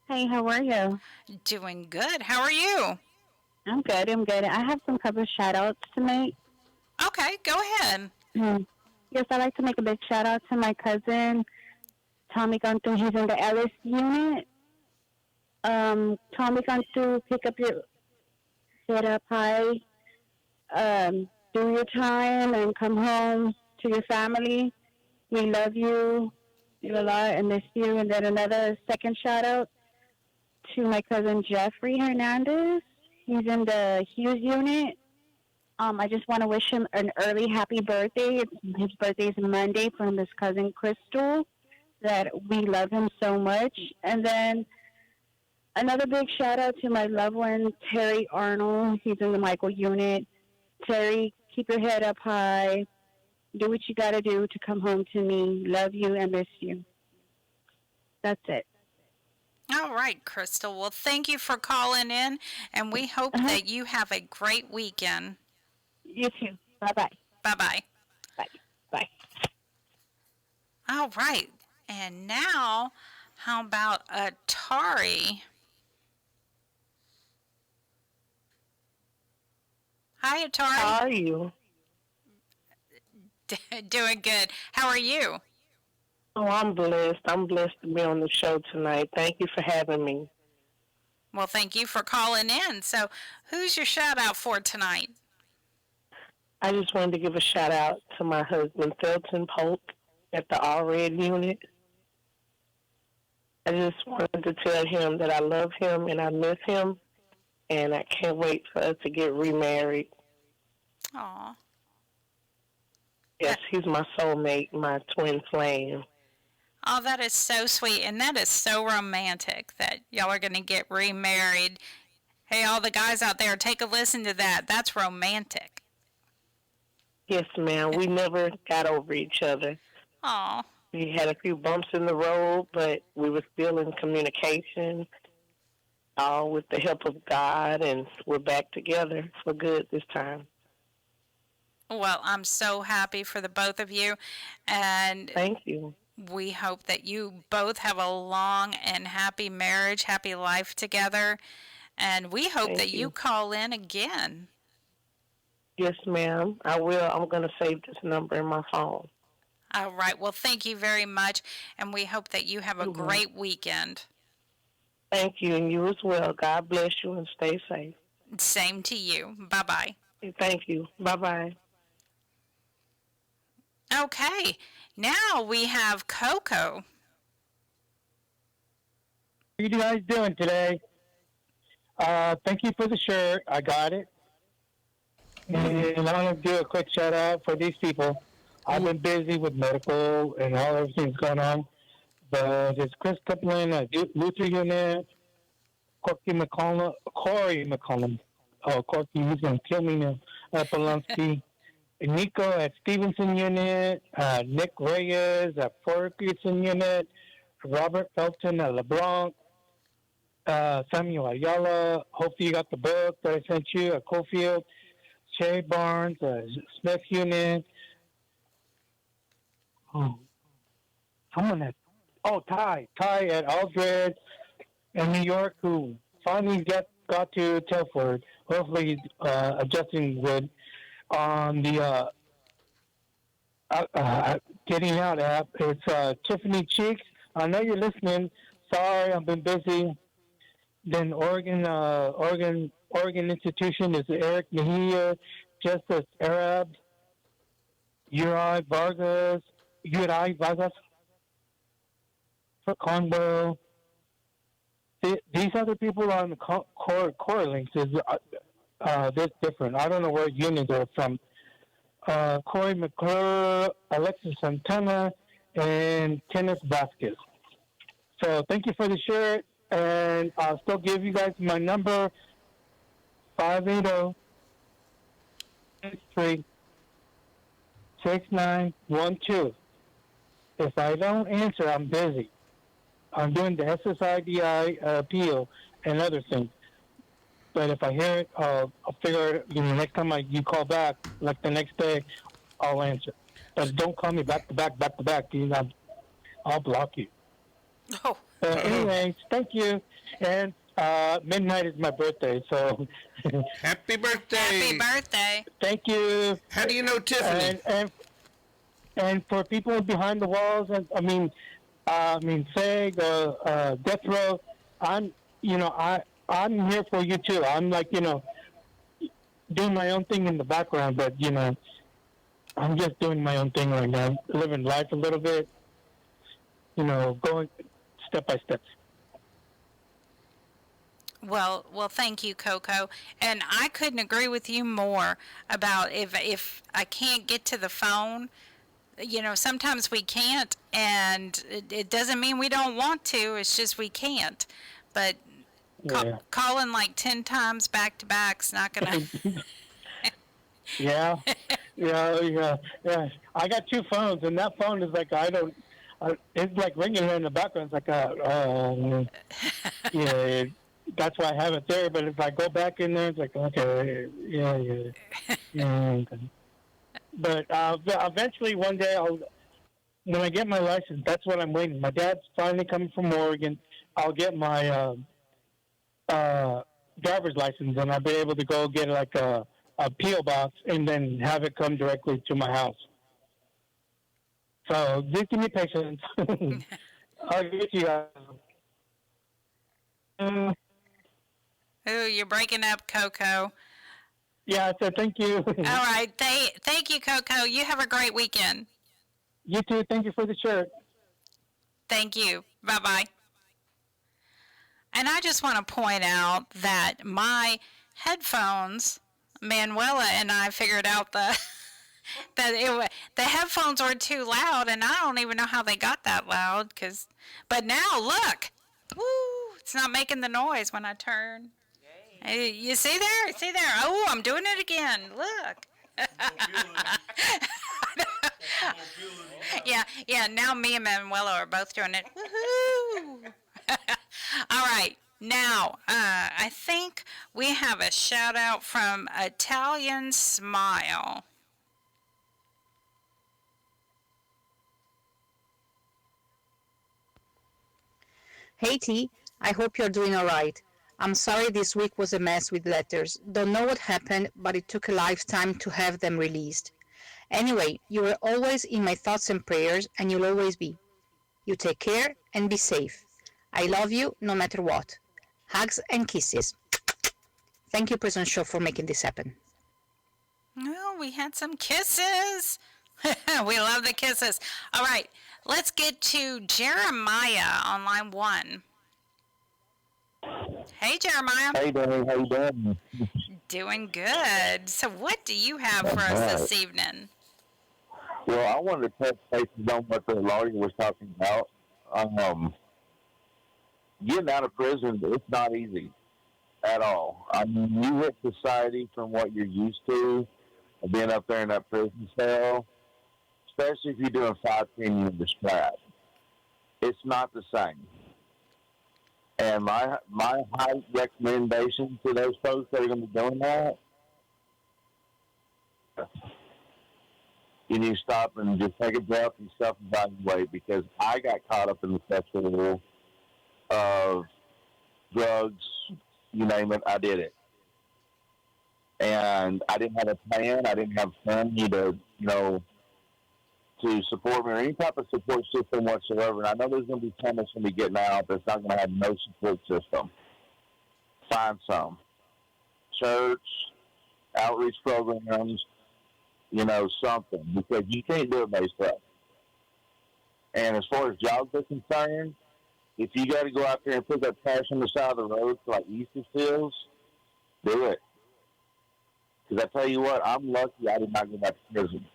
Hey, how are you? Doing good. How are you? I'm good. I have some couple of shout outs to make. Okay, go ahead. Yes, I'd like to make a big shout out to my cousin, Tommy Cantu. He's in the Ellis unit. Tommy Cantu, pick up your head up high, do your time, and come home to your family. We love you a lot and miss you. And then another second shout out to my cousin Jeffrey Hernandez. He's in the Hughes unit. I just want to wish him an early happy birthday. His birthday is Monday from his cousin Crystal. That we love him so much. And then another big shout out to my loved one, Terry Arnold. He's in the Michael unit. Terry, keep your head up high. Do what you got to do to come home to me. Love you and miss you. That's it. All right, Crystal. Well, thank you for calling in, and we hope that you have a great weekend. You too. Bye-bye. Bye-bye. Bye. Bye. All right. And now, how about Atari? Hi, Atari. How are you? Doing good. How are you? Oh, I'm blessed. I'm blessed to be on the show tonight. Thank you for having me. Well, thank you for calling in. So, who's your shout out for tonight? I just wanted to give a shout out to my husband, Felton Polk, at the All Red unit. I just wanted to tell him that I love him and I miss him, and I can't wait for us to get remarried. Aw. Yes, he's my soulmate, my twin flame. Oh, that is so sweet, and that is so romantic that y'all are going to get remarried. Hey, all the guys out there, take a listen to that. That's romantic. Yes, ma'am. We never got over each other. Aw. We had a few bumps in the road, but we were still in communication, all with the help of God, and we're back together for good this time. Well, I'm so happy for the both of you, and thank you. We hope that you both have a long and happy marriage, happy life together, and we hope that you call in again. Yes, ma'am. I will. I'm going to save this number in my phone. All right. Well, thank you very much, and we hope that you have a great weekend. Thank you, and you as well. God bless you and stay safe. Same to you. Bye-bye. Thank you. Bye-bye. Okay. Now we have Coco. How are you guys doing today? Thank you for the shirt. I got it. And I want to do a quick shout out for these people. I've been busy with medical and all everything's going on. But it's Chris Copeland at Luther Unit, Corey McCollum. Oh, Corky, he's going to kill me now. Polanski. Nico at Stevenson Unit, Nick Reyes at Ferguson Unit, Robert Felton at LeBlanc, Samuel Ayala. Hopefully you got the book that I sent you at Cofield. Shay Barnes at Smith Unit. Ty at Aldred in New York, who finally got to Telford. Hopefully he's adjusting good. On the Getting Out app, it's Tiffany Cheeks. I know you're listening. Sorry, I've been busy. Then Oregon Institution is Eric Mejia, Justice Arab, Uri Vargas, for Conwell. These other people on the core links is this different. I don't know where unions are from. Corey McClure, Alexis Santana, and Kenneth Vasquez. So thank you for the shirt. And I'll still give you guys my number, 580-63-6912. If I don't answer, I'm busy. I'm doing the SSIDI appeal and other things. But if I hear it, I'll figure it. Next time you call back, like the next day, I'll answer. But don't call me back to back. I'll block you. Oh. Anyways, thank you. And midnight is my birthday, so Happy birthday! Happy birthday! Thank you. How do you know Tiffany? And for people behind the walls, SEG, Death Row, I'm here for you too. I'm doing my own thing in the background, but I'm just doing my own thing right now, living life a little bit, going step by step. Well, thank you, Coco. And I couldn't agree with you more about if I can't get to the phone. Sometimes we can't, and it doesn't mean we don't want to. It's just we can't. But calling like 10 times back to back's not gonna. Yeah. I got two phones, and that phone is like it's like ringing in the background. It's like that's why I have it there. But if I go back in there, it's like okay, yeah. But eventually, one day, when I get my license, that's what I'm waiting. My dad's finally coming from Oregon. I'll get my driver's license, and I'll be able to go get like a P.O. box and then have it come directly to my house. So just give me patience. I'll get you guys. Ooh, you're breaking up, Coco. Yeah, so thank you. All right. Thank you, Coco. You have a great weekend. You too. Thank you for the shirt. Thank you. Bye-bye. And I just want to point out that my headphones, Manuela and I figured out the headphones were too loud, and I don't even know how they got that loud. But now, look. Woo! It's not making the noise when I turn. Hey, you see there? See there? Oh, I'm doing it again. Look. Yeah. Now me and Manuela are both doing it. Woohoo! All right. Now, I think we have a shout out from Italian Smile. Hey T, I hope you're doing alright. I'm sorry this week was a mess with letters. Don't know what happened, but it took a lifetime to have them released. Anyway, you were always in my thoughts and prayers, and you'll always be. You take care and be safe. I love you no matter what. Hugs and kisses. Thank you, Prison Show, for making this happen. Oh, we had some kisses. We love the kisses. All right, let's get to Jeremiah on line 1. Hey, Jeremiah. Hey, Danny. How you doing? Doing good. So what do you have for us this evening? Well, I wanted to touch bases on what the lawyer was talking about. Getting out of prison, it's not easy at all. I mean, you hit society from what you're used to, being up there in that prison cell, especially if you're doing 5-10 years strap. It's not the same. And my high recommendation to those folks that are going to be doing that, you need to stop and just take a breath and self-evaluate, because I got caught up in the sexual of drugs, you name it, I did it. And I didn't have a plan. I didn't have family to support me or any type of support system whatsoever. And I know there's going to be some that's going to be getting out that's not going to have no support system. Find some. Church, outreach programs, something. Because you can't do it by yourself. And as far as jobs are concerned, if you got to go out there and put that trash on the side of the road for like Easter seals, do it. Because I tell you what, I'm lucky I did not go back to prison.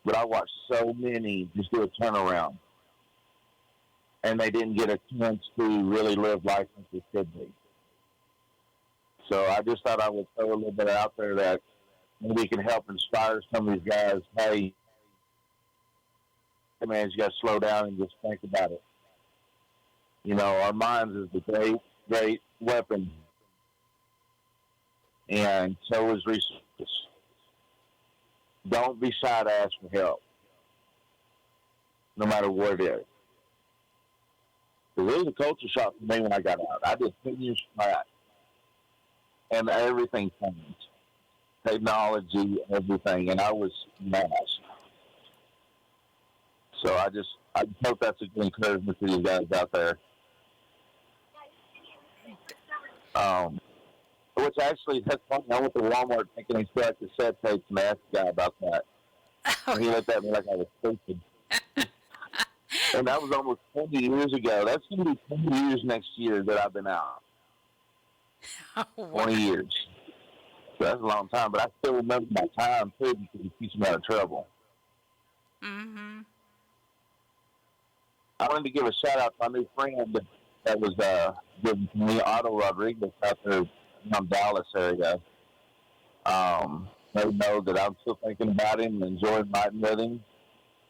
But I watched so many just do a turnaround. and they didn't get a chance to really live life as they could be. So I just thought I would throw a little bit out there that maybe can help inspire some of these guys. Hey, man, you got to slow down and just think about it. You know, our minds is the great, great weapon, and so is resources. Don't be shy to ask for help, no matter what it is. It was a culture shock for me when I got out. I did 10 years flat, and everything changed. Technology, everything, and I was masked. So I hope that's a good encouragement to you guys out there. Which actually, that's funny. I went to Walmart thinking he still had cassette tapes and asked the guy about that. And he looked at me like I was stupid. And that was almost 20 years ago. That's going to be 20 years next year that I've been out. 20 years. So that's a long time, but I still remember my time, too, because it keeps me out of trouble. Mm-hmm. I wanted to give a shout-out to my new friend that was giving me, Otto Rodriguez, out there in Dallas area. They know that I'm still thinking about him and enjoying writing with him,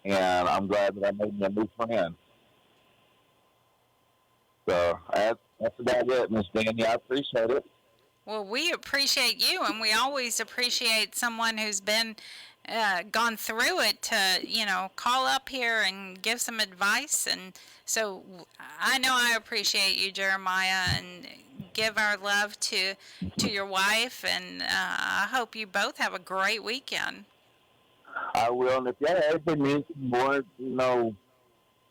and I'm glad that I made me a new friend. So that's about it, Miss Danny. I appreciate it. Well, we appreciate you, and we always appreciate someone who's been gone through it to, call up here and give some advice. And so I know I appreciate you, Jeremiah, and give our love to your wife, and I hope you both have a great weekend. I will, and if y'all ever need more,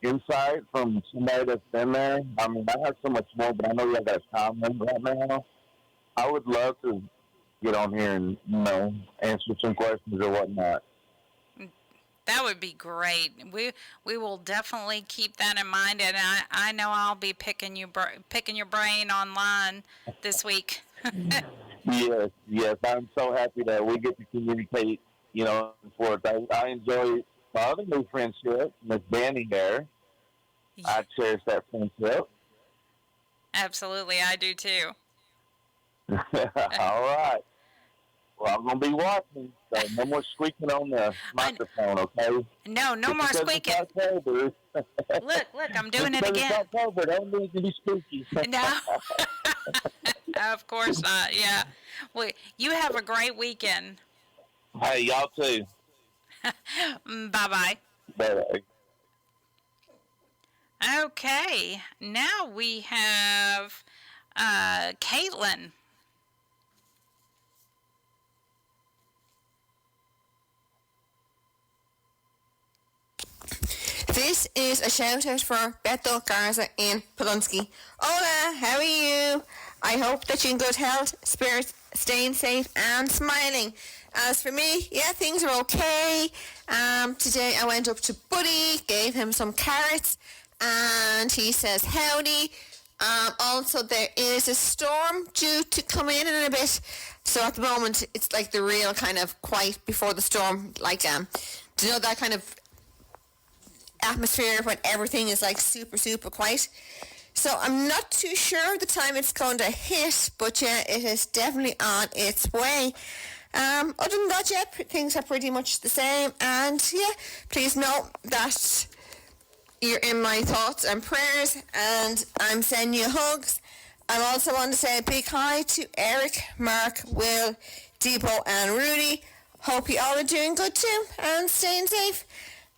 insight from somebody that's been there, I mean, I have so much more, but I know y'all got time limit right now. I would love to get on here and, answer some questions or whatnot. That would be great. We will definitely keep that in mind, and I know I'll be picking your brain online this week. Yes, I'm so happy that we get to communicate, for it. I enjoy my other new friendship, Miss Danny there. I cherish that friendship. Absolutely, I do too. All right. Well, I'm going to be watching, so no more squeaking on the microphone, okay? No more squeaking. Look, I'm doing it again. It's October. Don't need to be spooky. No. Of course not, yeah. Well, you have a great weekend. Hey, y'all too. Bye-bye. Bye-bye. Okay, now we have Caitlin. This is a shout out for Beto Garza in Polunsky. Hola, how are you? I hope that you're in good health, spirits, staying safe and smiling. As for me, things are okay. Today I went up to Buddy, gave him some carrots, and he says howdy. Also, there is a storm due to come in a bit. So at the moment, it's like the real kind of quiet before the storm. Like, do you know that kind of atmosphere when everything is like super, super quiet? So I'm not too sure the time it's going to hit, but it is definitely on its way. Other than that, things are pretty much the same. And please know that you're in my thoughts and prayers, and I'm sending you hugs. I also want to say a big hi to Eric, Mark, Will, Debo, and Rudy. Hope you all are doing good too and staying safe.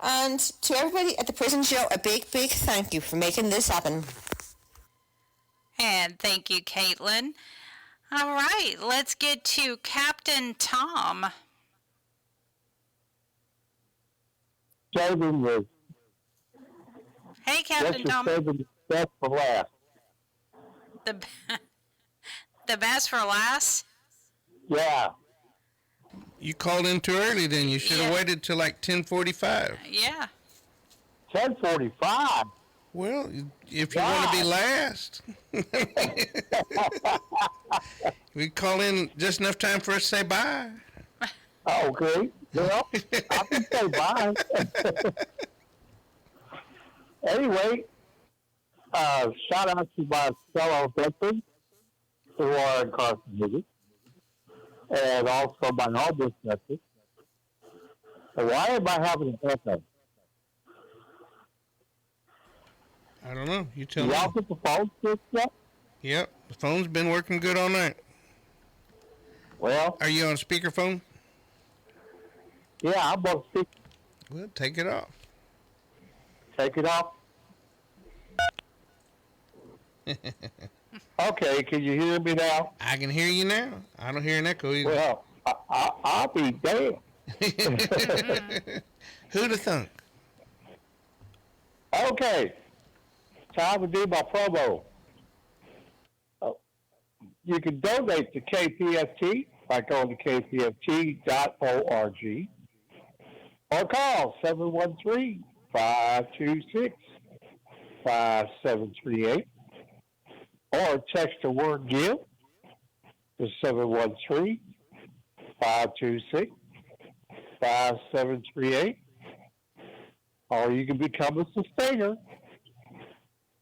And to everybody at the Prison Show, a big, big thank you for making this happen. And thank you, Caitlin. All right, let's get to Captain Tom. Saving you. Hey, Captain Tom. Saving the best for last. The best for last? Yeah. You called in too early then. You should have waited till like 10:45. Yeah. 10:45? Well, if you want to be last. We call in just enough time for us to say bye. Okay. Well, I can say bye. Anyway, Shout out to my fellow veterans who are incarcerated, and also my homeless veterans. And why am I having an echo? I don't know. You tell me. Y'all get the phone fixed yet? Yep, the phone's been working good all night. Well, are you on speakerphone? Yeah, I'm on speaker. Well, take it off. Take it off. Okay, can you hear me now? I can hear you now. I don't hear an echo either. Well, I'll be damned. Who'd have thunk? Okay, time to do my promo. You can donate to KPFT by going to kpft.org or call 713-526-5738 or text the word GIVE to 713-526-5738, or you can become a sustainer.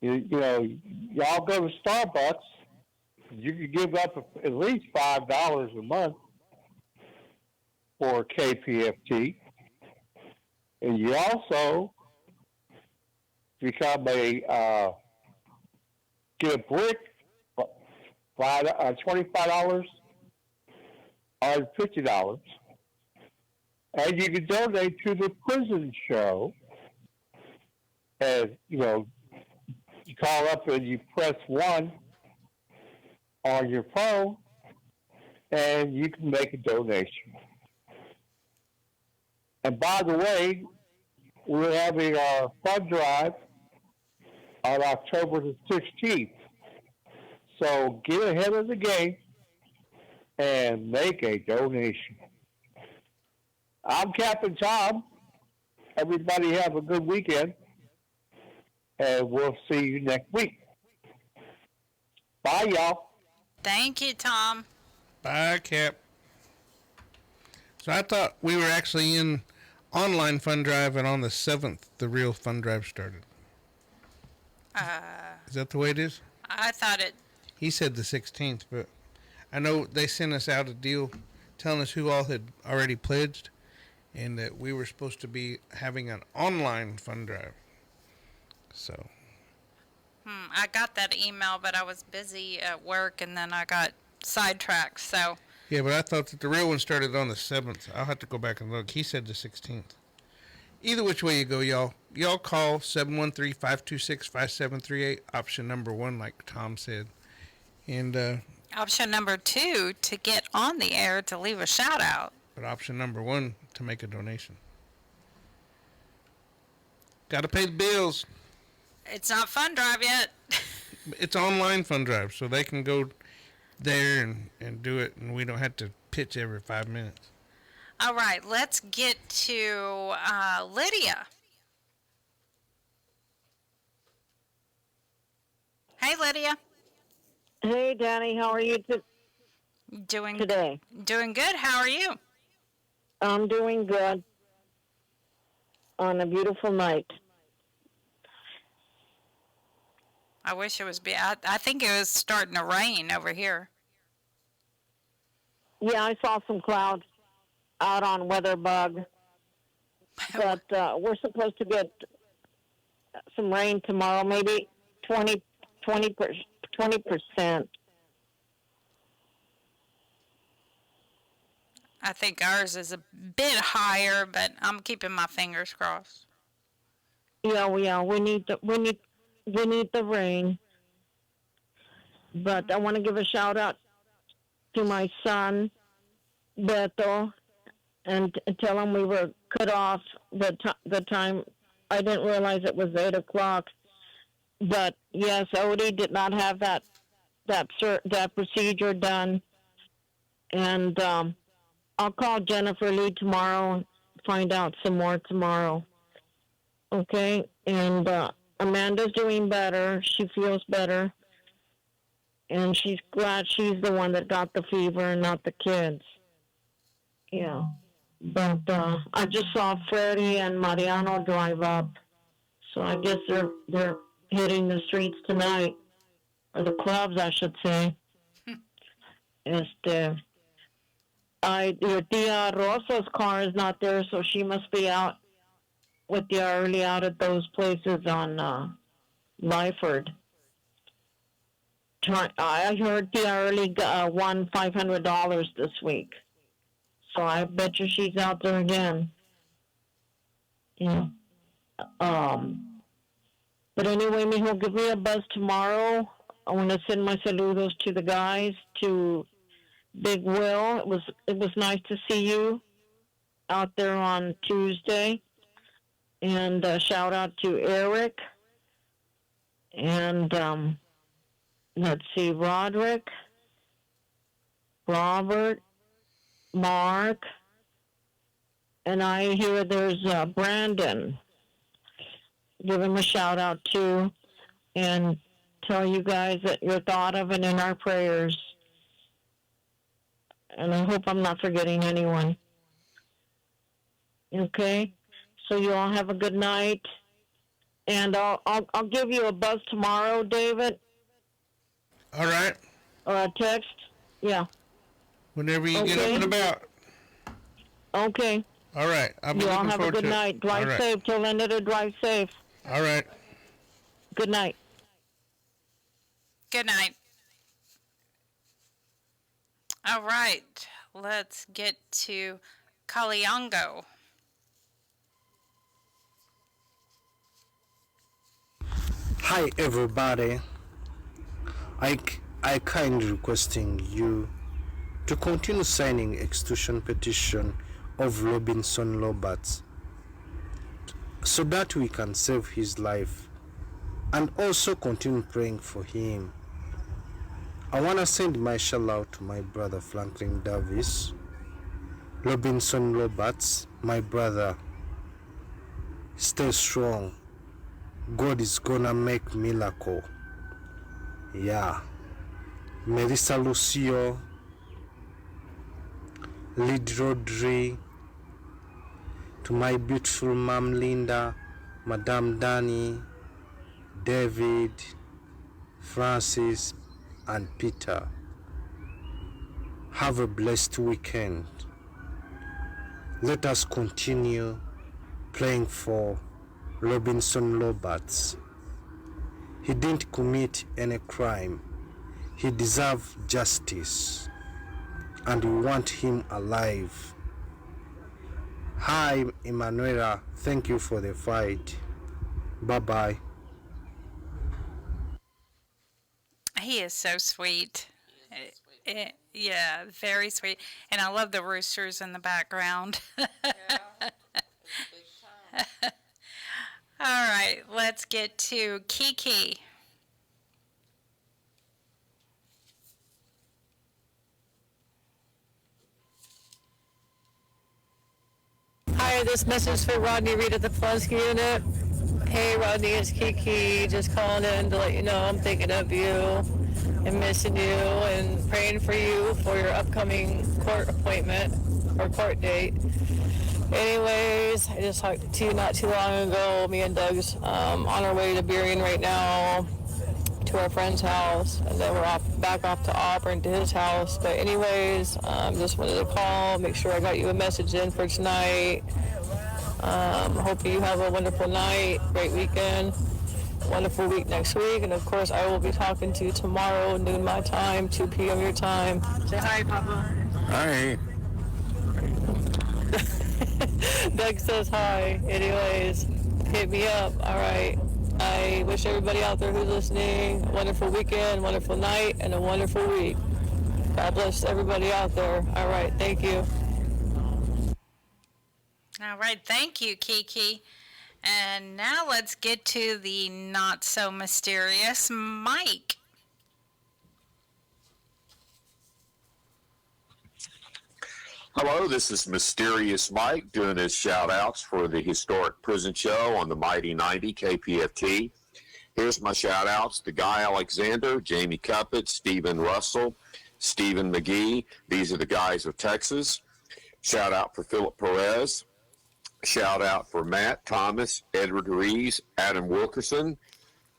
You know, y'all go to Starbucks, you can give up at least $5 a month for KPFT, and you also become a get a brick, $25 or $50, and you can donate to the prison show. And you know, you call up and you press 1 on your phone, and you can make a donation. And by the way, we're having our fund drive on October the 16th. So get ahead of the game and make a donation. I'm Captain Tom. Everybody have a good weekend, and we'll see you next week. Bye, y'all. Thank you, Tom. Bye, Cap. So I thought we were actually in online fund drive, and on the 7th, the real fund drive started. Is that the way it is? I thought it... He said the 16th, but I know they sent us out a deal telling us who all had already pledged, and that we were supposed to be having an online fund drive. So... I got that email, but I was busy at work, and then I got sidetracked, so... Yeah, but I thought that the real one started on the 7th. I'll have to go back and look. He said the 16th. Either which way you go, y'all. Y'all call 713-526-5738, option number 1, like Tom said. And, Option number 2, to get on the air to leave a shout-out. But option number 1, to make a donation. Gotta pay the bills. It's not fund drive yet. It's online fund drive, so they can go there and do it, and we don't have to pitch every 5 minutes. All right, let's get to Lydia. Hey, Lydia. Hey, Danny. How are you doing today? Doing good. How are you? I'm doing good on a beautiful night. I wish it was... I think it was starting to rain over here. Yeah, I saw some clouds out on Weatherbug, but we're supposed to get some rain tomorrow, maybe 20%. I think ours is a bit higher, but I'm keeping my fingers crossed. Yeah, we need the rain. But I want to give a shout out to my son, Beto, and tell him we were cut off the time. I didn't realize it was 8 o'clock. But yes, Odie did not have that procedure done. And I'll call Jennifer Lee tomorrow and find out some more tomorrow. Okay? And Amanda's doing better. She feels better. And she's glad she's the one that got the fever and not the kids. Yeah. But I just saw Freddie and Mariano drive up. So I guess they're hitting the streets tonight, or the clubs, I should say. Your Tia Rosa's car is not there, so she must be out with the early out at those places on Lyford. I heard the early won $500 this week, so I bet you she's out there again. Yeah. But anyway, mijo, give me a buzz tomorrow. I want to send my saludos to the guys, to Big Will. It was nice to see you out there on Tuesday. And shout out to Eric. And let's see, Roderick, Robert, Mark, and I hear there's Brandon. Give him a shout out too, and tell you guys that you're thought of and in our prayers. And I hope I'm not forgetting anyone. Okay, so you all have a good night, and I'll give you a buzz tomorrow, David. All right. Or a text. Yeah. Whenever you get up and about. Okay. All right. You all have a good night. Drive safe. Tell Linda to drive safe. All right. Good night. Good night. All right. Let's get to Kalyango. Hi everybody. I kindly requesting you to continue signing extortion petition of Robinson Roberts so that we can save his life, and also continue praying for him. I want to send my shout out to my brother Franklin Davis, Robinson Roberts, my brother. Stay strong. God is gonna make miracle. Yeah. Melissa Lucio, Lid Rodri, to my beautiful mom Linda, Madame Danny, David, Francis, and Peter. Have a blessed weekend. Let us continue praying for Robinson Roberts. He didn't commit any crime. He deserves justice, and we want him alive. Hi, Emanuela. Thank you for the fight. Bye-bye. He is so sweet. Yeah, very sweet. And I love the roosters in the background. All right, let's get to Kiki. Hi, this message for Rodney Reed at the Pulaski Unit. Hey Rodney, it's Kiki. Just calling in to let you know I'm thinking of you and missing you and praying for you for your upcoming court appointment or court date. Anyways, I just talked to you not too long ago. Me and Doug's on our way to Burien right now to our friend's house, and then we're back off to Auburn to his house. But anyways, just wanted to call, make sure I got you a message in for tonight. Hope you have a wonderful night, great weekend, wonderful week next week, and of course I will be talking to you tomorrow, noon my time, 2 p.m. your time. Say hi, Papa. Hi. Doug says hi. Anyways, hit me up. All right. I wish everybody out there who's listening a wonderful weekend, wonderful night, and a wonderful week. God bless everybody out there. All right. Thank you. All right. Thank you, Kiki. And now let's get to the not so mysterious Mike. Hello, this is Mysterious Mike doing his shout-outs for the historic prison show on the Mighty 90 KPFT. Here's my shout-outs to Guy Alexander, Jamie Cuppett, Stephen Russell, Stephen McGee. These are the guys of Texas. Shout-out for Philip Perez. Shout-out for Matt Thomas, Edward Rees, Adam Wilkerson.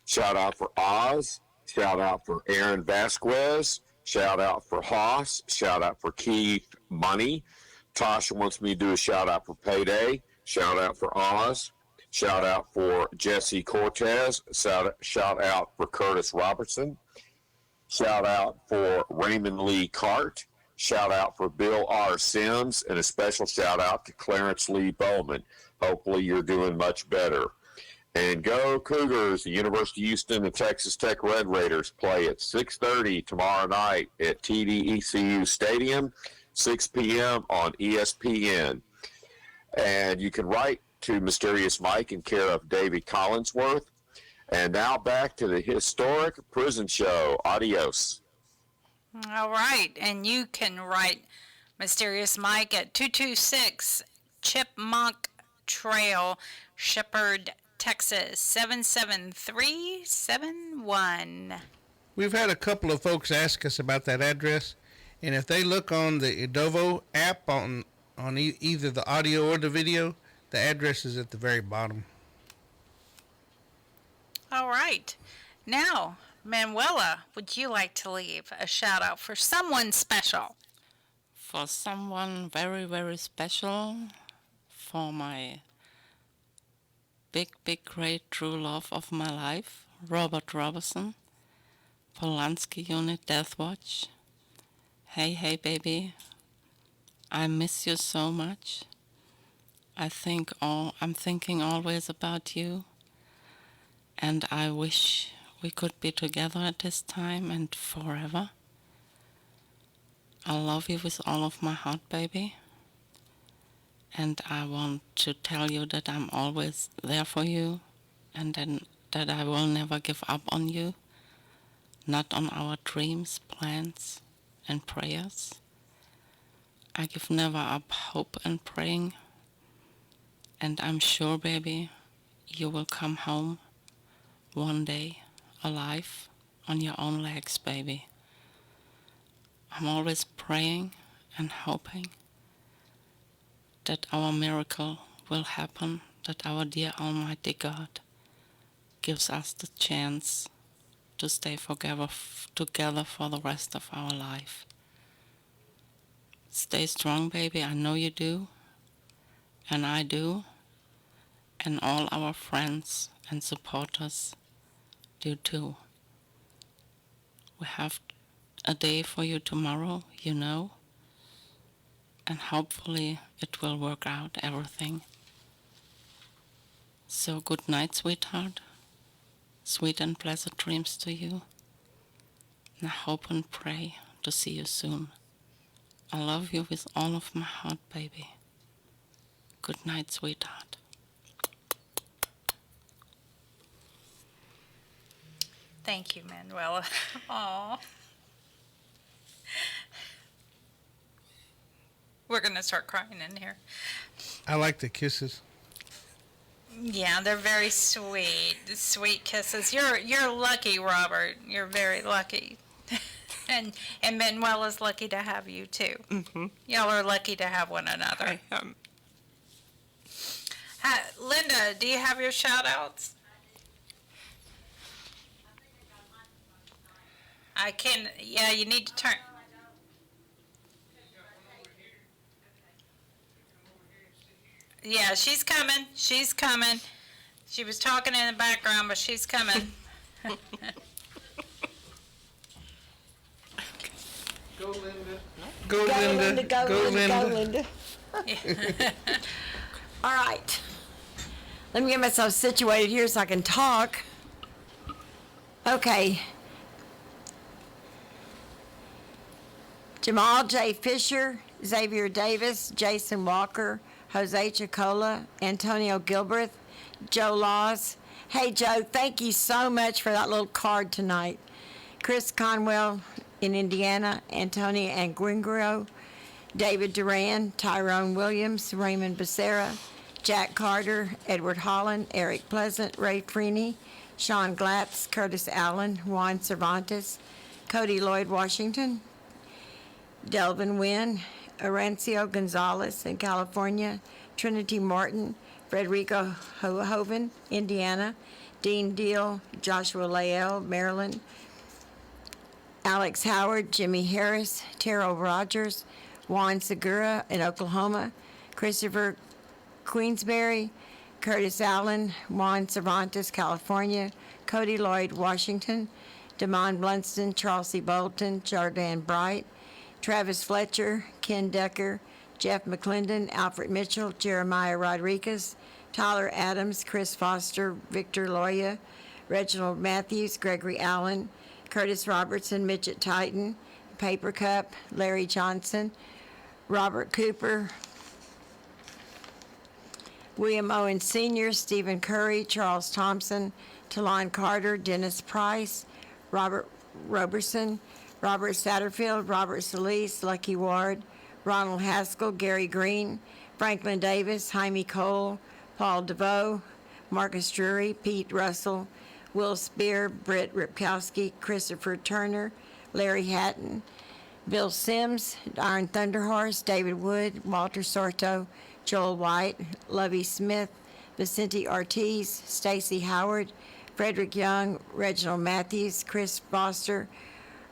Shout out for Oz. Shout out for Aaron Vasquez. Shout out for Haas. Shout out for Keith Money. Tasha wants me to do a shout out for Payday. Shout out for Oz. Shout out for Jesse Cortez. Shout out for Curtis Robertson. Shout out for Raymond Lee Cart. Shout out for Bill R. Sims. And a special shout out to Clarence Lee Bowman. Hopefully you're doing much better. And go Cougars! The University of Houston and Texas Tech Red Raiders play at 6:30 tomorrow night at TDECU Stadium, 6 p.m. on ESPN. And you can write to Mysterious Mike in care of David Collinsworth. And now back to the historic prison show. Adios. All right, and you can write Mysterious Mike at 226 Chipmunk Trail, Shepherd, Texas 77371. We've had a couple of folks ask us about that address, and if they look on the Edovo app on either the audio or the video, the address is at the very bottom. All right. Now, Manuela, would you like to leave a shout out for someone special? For someone very, very special, for my big, great true love of my life, Robert Robertson, Polanski Unit Death Watch. Hey, baby, I miss you so much. I'm thinking always about you, and I wish we could be together at this time and forever. I love you with all of my heart, baby. And I want to tell you that I'm always there for you, and then that I will never give up on you, not on our dreams, plans, and prayers. I give never up hope and praying, and I'm sure, baby, you will come home one day alive on your own legs, baby. I'm always praying and hoping that our miracle will happen, that our dear Almighty God gives us the chance to stay together for the rest of our life. Stay strong, baby. I know you do, and I do, and all our friends and supporters do too. We have a day for you tomorrow, you know, and hopefully it will work out, everything. So good night, sweetheart. Sweet and pleasant dreams to you. And I hope and pray to see you soon. I love you with all of my heart, baby. Good night, sweetheart. Thank you, Manuela. Aw. We're going to start crying in here. I like the kisses. Yeah, they're very sweet. Sweet kisses. You're lucky, Robert. You're very lucky. and Manuela's lucky to have you, too. Mm-hmm. Y'all are lucky to have one another. Linda, do you have your shout-outs? I can, yeah, you need to turn. Yeah, she's coming. She's coming. She was talking in the background, but she's coming. Go, Linda. Go, Linda. Go, Linda. Go, Linda. All right. Let me get myself situated here so I can talk. Okay. Jamal J. Fisher, Xavier Davis, Jason Walker, Jose Chicola, Antonio Gilbreth, Joe Laws. Hey, Joe, thank you so much for that little card tonight. Chris Conwell in Indiana, Antonio Angringro, David Duran, Tyrone Williams, Raymond Becerra, Jack Carter, Edward Holland, Eric Pleasant, Ray Freeney, Sean Glatz, Curtis Allen, Juan Cervantes, Cody Lloyd Washington, Delvin Wynn, Arancio Gonzalez in California, Trinity Martin, Frederico Hoven, Indiana, Dean Deal, Joshua Lael, Maryland, Alex Howard, Jimmy Harris, Terrell Rogers, Juan Segura in Oklahoma, Christopher Queensberry, Curtis Allen, Juan Cervantes, California, Cody Lloyd, Washington, Damon Blunston, Charles C. Bolton, Jordan Bright, Travis Fletcher, Ken Decker, Jeff McClendon, Alfred Mitchell, Jeremiah Rodriguez, Tyler Adams, Chris Foster, Victor Loya, Reginald Matthews, Gregory Allen, Curtis Robertson, Midget Titan, Paper Cup, Larry Johnson, Robert Cooper, William Owen Sr., Stephen Curry, Charles Thompson, Talon Carter, Dennis Price, Robert Roberson, Robert Satterfield, Robert Solis, Lucky Ward, Ronald Haskell, Gary Green, Franklin Davis, Jaime Cole, Paul DeVoe, Marcus Drury, Pete Russell, Will Spear, Britt Ripkowski, Christopher Turner, Larry Hatton, Bill Sims, Iron Thunderhorse, David Wood, Walter Sorto, Joel White, Lovey Smith, Vicente Ortiz, Stacy Howard, Frederick Young, Reginald Matthews, Chris Foster,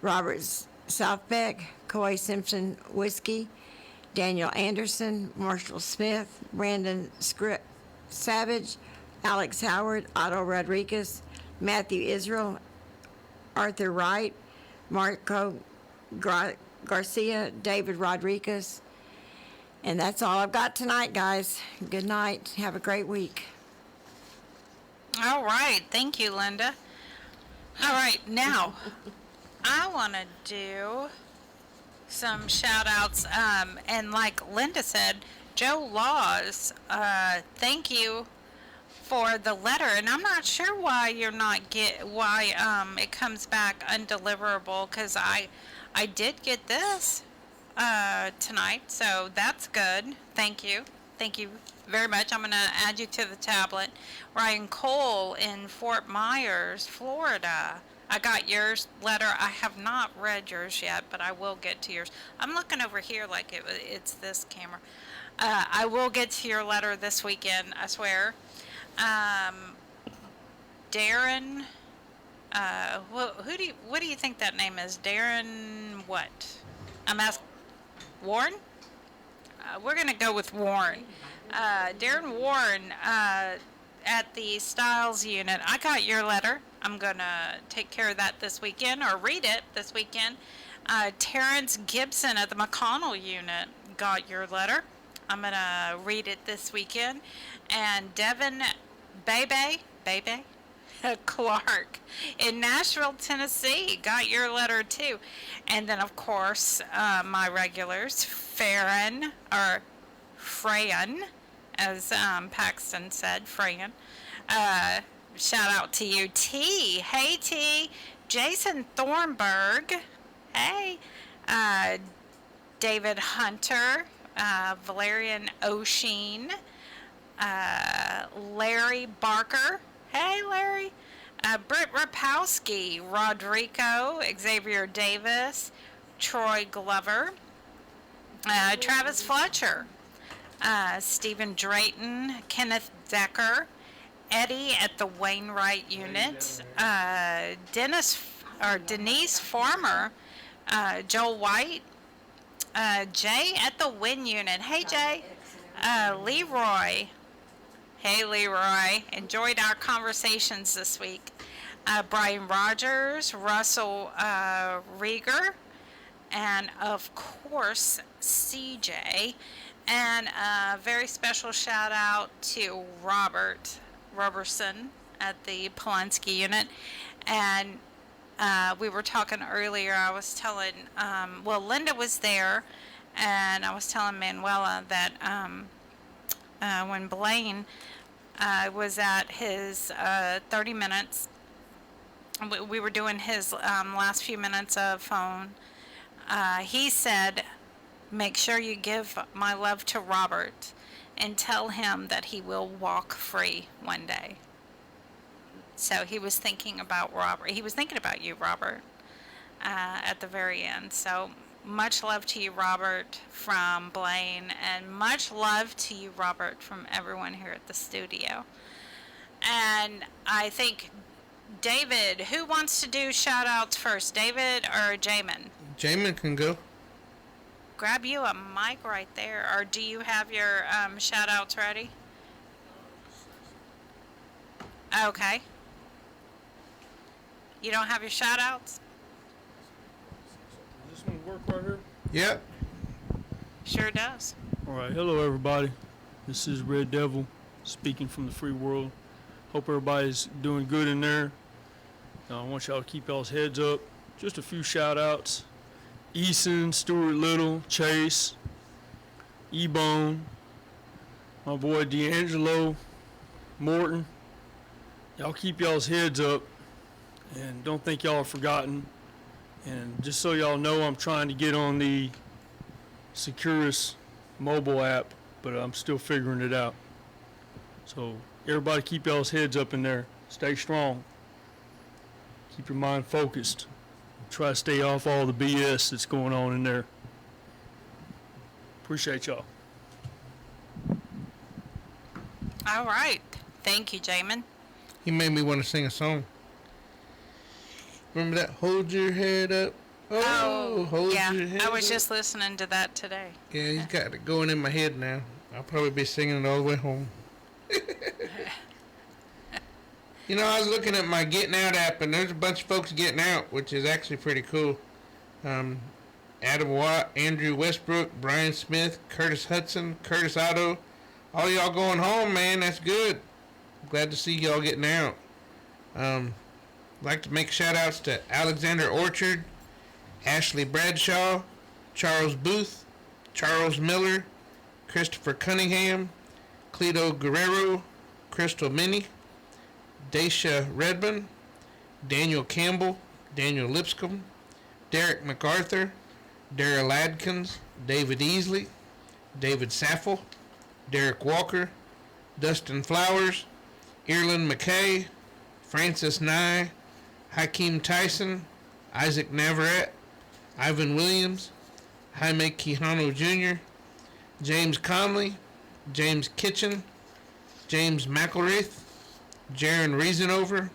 Robert Southbeck, Coy Simpson Whiskey, Daniel Anderson, Marshall Smith, Brandon Savage, Alex Howard, Otto Rodriguez, Matthew Israel, Arthur Wright, Marco Garcia, David Rodriguez. And that's all I've got tonight, guys. Good night. Have a great week. All right. Thank you, Linda. All right. Now, I want to do some shout outs. And like Linda said, Joe Laws, thank you for the letter. And I'm not sure why you're not why it comes back undeliverable, because I did get this tonight, so that's good. Thank you very much. I'm going to add you to the tablet. Ryan Cole in Fort Myers, Florida. I got yours letter. I have not read yours yet, but I will get to yours. I'm looking over here like it's this camera. I will get to your letter this weekend, I swear. Darren, what do you think that name is? Darren what? I'm asking. Warren? We're going to go with Warren. Darren Warren at the Styles unit. I got your letter. I'm going to take care of that this weekend, or read it this weekend. Terrence Gibson at the McConnell unit got your letter. I'm going to read it this weekend. And Devin Bebe Clark in Nashville, Tennessee got your letter too. And then of course my regulars, Freyan, as Paxton said, Freyan. Shout out to you. T, hey T, Jason Thornburg, hey, David Hunter, Valerian O'Sheen, Larry Barker. Hey, Larry. Britt Rapowski, Rodrigo, Xavier Davis, Troy Glover, Travis Fletcher, Stephen Drayton, Kenneth Decker, Eddie at the Wainwright unit, Denise Farmer, Joel White, Jay at the Win unit. Hey, Jay. Leroy. Hey, Leroy. Enjoyed our conversations this week. Brian Rogers, Russell Rieger, and of course, CJ. And a very special shout out to Robert Roberson at the Polanski unit. And we were talking earlier, I was telling, Linda was there, and I was telling Manuela that when Blaine was at his 30 minutes, we were doing his last few minutes of phone, he said, make sure you give my love to Robert and tell him that he will walk free one day. So he was thinking about Robert. He was thinking about you, Robert, at the very end. So much love to you, Robert, from Blaine, and much love to you, Robert, from everyone here at the studio. And I think, David, who wants to do shout-outs first, David or Jamin? Jamin can go. Grab you a mic right there, or do you have your shout-outs ready? Okay. You don't have your shout-outs? Does this one work right here? Yep. Sure does. All right. Hello, everybody. This is Red Devil speaking from the free world. Hope everybody's doing good in there. I want y'all to keep y'all's heads up. Just a few shout-outs. Eason, Stuart Little, Chase, E-Bone, my boy D'Angelo, Morton. Y'all keep y'all's heads up and don't think y'all are forgotten. And just so y'all know, I'm trying to get on the Securus mobile app, but I'm still figuring it out. So everybody keep y'all's heads up in there. Stay strong. Keep your mind focused. Try to stay off all the BS that's going on in there. Appreciate y'all. All right. Thank you, Jamin. He made me want to sing a song. Remember that? Hold your head up. Hold yeah. your head I was up. just listening to that today. Yeah, he's got it going in my head now. I'll probably be singing it all the way home. You know, I was looking at my Getting Out app, and there's a bunch of folks getting out, which is actually pretty cool. Adam Watt, Andrew Westbrook, Brian Smith, Curtis Hudson, Curtis Otto. All y'all going home, man. That's good. Glad to see y'all getting out. I'd like to make shout-outs to Alexander Orchard, Ashley Bradshaw, Charles Booth, Charles Miller, Christopher Cunningham, Cleto Guerrero, Crystal Minnie, Daisha Redmond, Daniel Campbell, Daniel Lipscomb, Derek MacArthur, Daryl Adkins, David Easley, David Saffel, Derek Walker, Dustin Flowers, Ireland McKay, Francis Nye, Hakeem Tyson, Isaac Navarrete, Ivan Williams, Jaime Quijano Jr., James Conley, James Kitchen, James McElraith, Jaron Reasonover,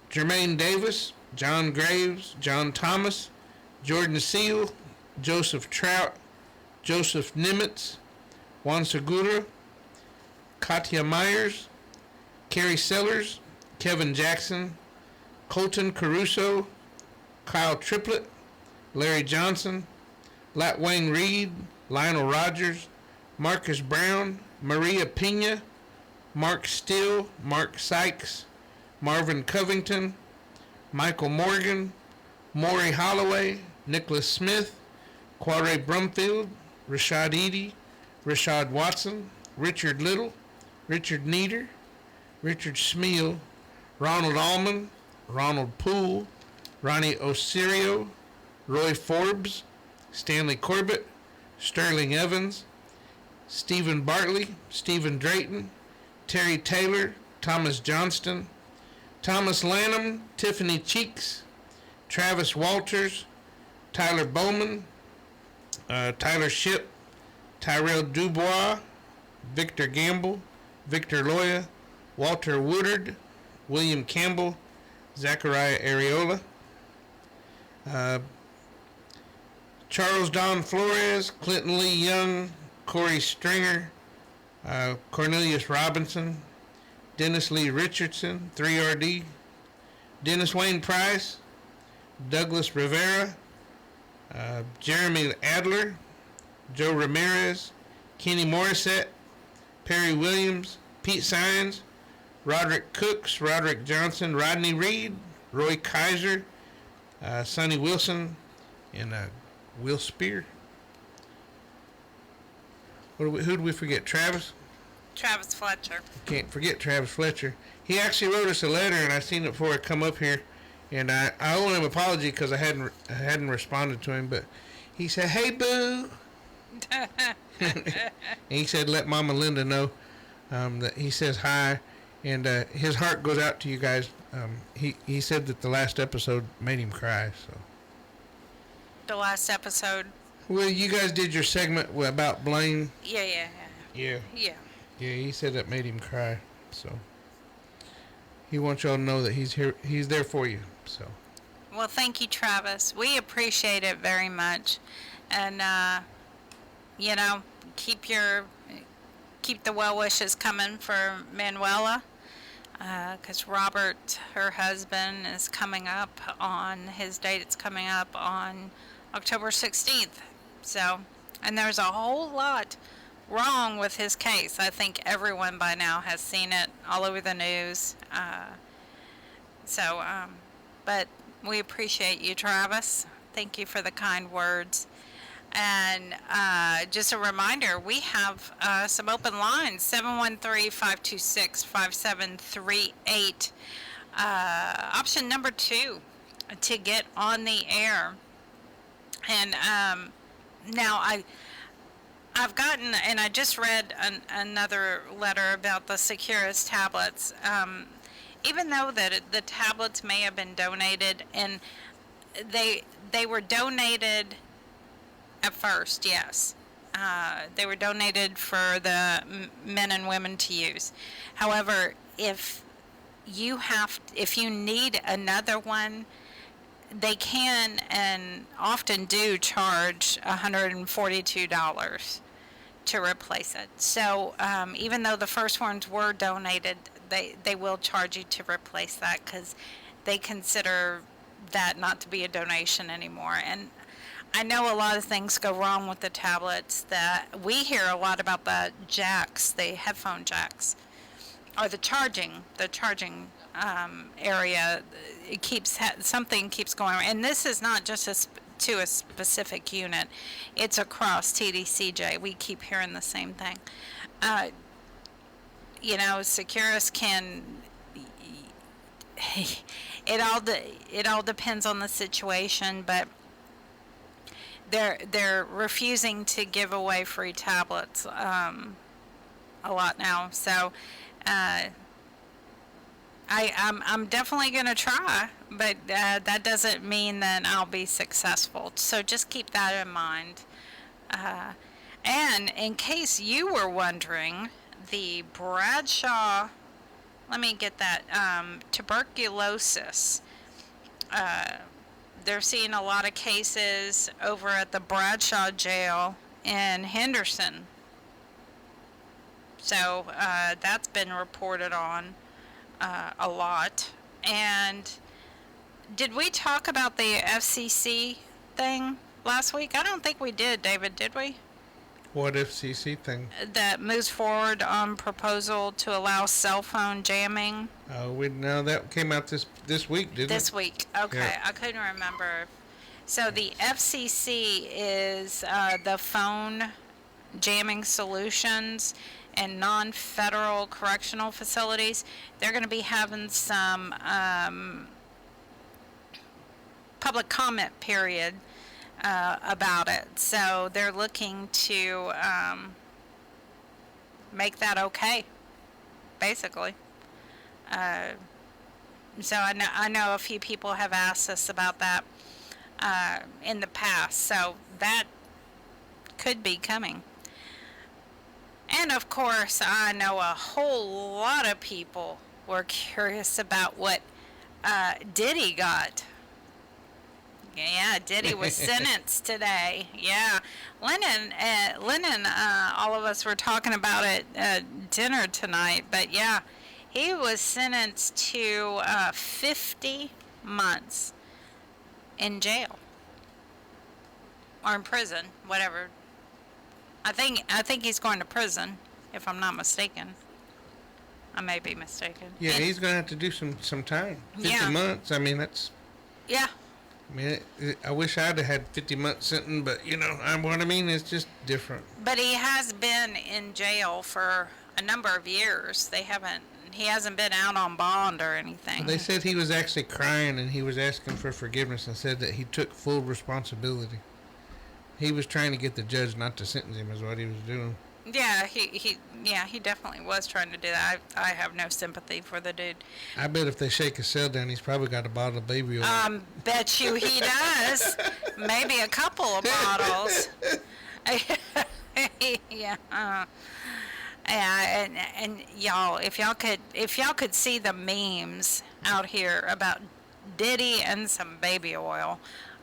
Jermaine Davis, John Graves, John Thomas, Jordan Seal, Joseph Trout, Joseph Nimitz, Juan Segura, Katya Myers, Kerry Sellers, Kevin Jackson, Colton Caruso, Kyle Triplett, Larry Johnson, Latwayne Reed, Lionel Rogers, Marcus Brown, Maria Pena, Mark Steele, Mark Sykes, Marvin Covington, Michael Morgan, Maury Holloway, Nicholas Smith, Quare Brumfield, Rashad Eady, Rashad Watson, Richard Little, Richard Nieder, Richard Smeal, Ronald Allman, Ronald Poole, Ronnie Osirio, Roy Forbes, Stanley Corbett, Sterling Evans, Stephen Bartley, Stephen Drayton, Terry Taylor, Thomas Johnston, Thomas Lanham, Tiffany Cheeks, Travis Walters, Tyler Bowman, Tyler Shipp, Tyrell Dubois, Victor Gamble, Victor Loya, Walter Woodard, William Campbell, Zachariah Areola, Charles Don Flores, Clinton Lee Young, Corey Stringer, Cornelius Robinson, Dennis Lee Richardson, 3RD, Dennis Wayne Price, Douglas Rivera, Jeremy Adler, Joe Ramirez, Kenny Morissette, Perry Williams, Pete Sines, Roderick Cooks, Roderick Johnson, Rodney Reed, Roy Kaiser, Sonny Wilson, and Will Spear. Who did we forget? Travis? Travis Fletcher. Can't forget Travis Fletcher. He actually wrote us a letter, and I seen it before I come up here, and I owe him an apology because I hadn't responded to him. But he said, "Hey, boo," and he said, "Let Mama Linda know that he says hi, and his heart goes out to you guys." He said that the last episode made him cry. So The last episode. well, you guys did your segment about Blaine. Yeah. Yeah. He said that made him cry. So he wants y'all to know that he's here. He's there for you. So. Well, thank you, Travis. We appreciate it very much, and you know, keep the well wishes coming for Manuela, because Robert, her husband, is coming up on his date. It's coming up on October 16th. So, and there's a whole lot wrong with his case. I think everyone by now has seen it all over the news. But we appreciate you, Travis. Thank you for the kind words. And just a reminder, we have some open lines, 713-526-5738. Option number 2 to get on the air. And now I've gotten, and I just read another letter about the Securus tablets. Even though that the tablets may have been donated, and they were donated at first, yes. They were donated for the men and women to use. However, if you need another one, they can and often do charge $142 to replace it. So even though the first ones were donated, they will charge you to replace that, because they consider that not to be a donation anymore. And I know a lot of things go wrong with the tablets. That we hear a lot about the jacks, the headphone jacks, or the charging area. It something keeps going on. And this is not just to a specific unit. It's across TDCJ. We keep hearing the same thing. You know, Securus can. It all depends on the situation, but they're refusing to give away free tablets a lot now. So I'm definitely going to try, but that doesn't mean that I'll be successful. So just keep that in mind. And in case you were wondering, the Bradshaw, let me get that, tuberculosis. They're seeing a lot of cases over at the Bradshaw jail in Henderson. So that's been reported on a lot. And did we talk about the FCC thing last week? I don't think we did, David, did we? What FCC thing? That moves forward on proposal to allow cell phone jamming. No, that came out this week, didn't it? This week, okay. Yeah. I couldn't remember. So the FCC is the phone jamming solutions and non-federal correctional facilities. They're going to be having some public comment period about it. So they're looking to make that okay, basically. So I know a few people have asked us about that in the past. So that could be coming. And of course, I know a whole lot of people were curious about what Diddy got. Yeah, Diddy was sentenced today. Yeah, Lennon, all of us were talking about it at dinner tonight. But yeah, he was sentenced to 50 months in jail or in prison, whatever. I think he's going to prison, if I'm not mistaken. I may be mistaken. Yeah, he's going to have to do some time. 50 months. I mean, that's. Yeah. I mean, I wish I'd have had 50 months sentence, but you know, what I mean, it's just different. But he has been in jail for a number of years. He hasn't been out on bond or anything. They said he was actually crying and he was asking for forgiveness and said that he took full responsibility. He was trying to get the judge not to sentence him, is what he was doing. Yeah, he definitely was trying to do that. I have no sympathy for the dude. I bet if they shake his cell down, he's probably got a bottle of baby oil. Bet you he does. Maybe a couple of bottles. Yeah. And y'all, if y'all could see the memes out here about Diddy and some baby oil,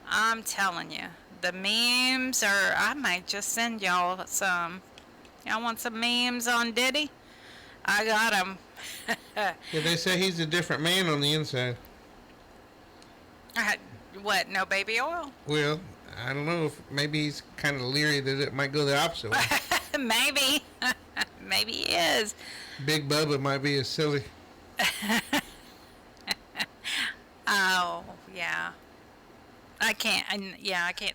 I'm telling you, the memes are. I might just send y'all some. Y'all want some memes on Diddy? I got them. Yeah, they say he's a different man on the inside. What? No baby oil? Well, I don't know if maybe he's kind of leery that it might go the opposite way. Maybe. Maybe he is. Big Bubba might be as silly. Oh, yeah. I can't